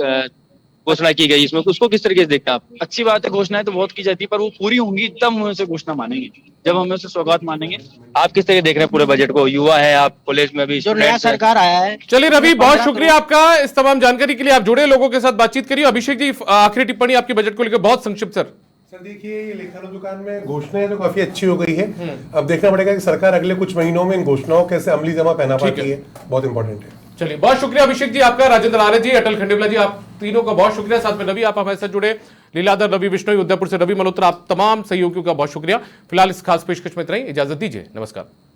घोषणा की गई, इसमें उसको किस तरीके से देखते हैं आप? अच्छी बात है, घोषणाएं तो बहुत की जाती है, पर वो पूरी होंगी तब हम उसे घोषणा मानेंगे, जब हम उसे सौगात मानेंगे। आप किस तरह देख रहे हैं पूरे बजट को? युवा है, आप कॉलेज में भी, जो नया सरकार आया है। चलिए रवि, बहुत शुक्रिया आपका इस तमाम जानकारी के लिए। आप जुड़े लोगों के साथ बातचीत करिए। अभिषेक जी, आखिरी टिप्पणी आपके बजट को लेकर बहुत संक्षिप्त। सर देखिए, ये लेखानुदान में घोषणाएं तो काफी अच्छी हो गई है। अब देखना पड़ेगा कि सरकार अगले कुछ महीनों में इन घोषणाओं कैसे अमली जमा पहना पाती है, बहुत इंपॉर्टेंट है। चलिए, बहुत शुक्रिया अभिषेक जी आपका, राजेंद्र आर्य जी, अटल खंडेलवाल जी, आप तीनों का बहुत शुक्रिया। साथ में रवि, आप हमारे साथ जुड़े, लीलाधर, रवि बिश्नोई, उदयपुर से रवि मल्होत्रा, आप तमाम सहयोगियों का बहुत शुक्रिया। फिलहाल इस खास पेशकश में इतना ही, इजाजत दीजिए, नमस्कार।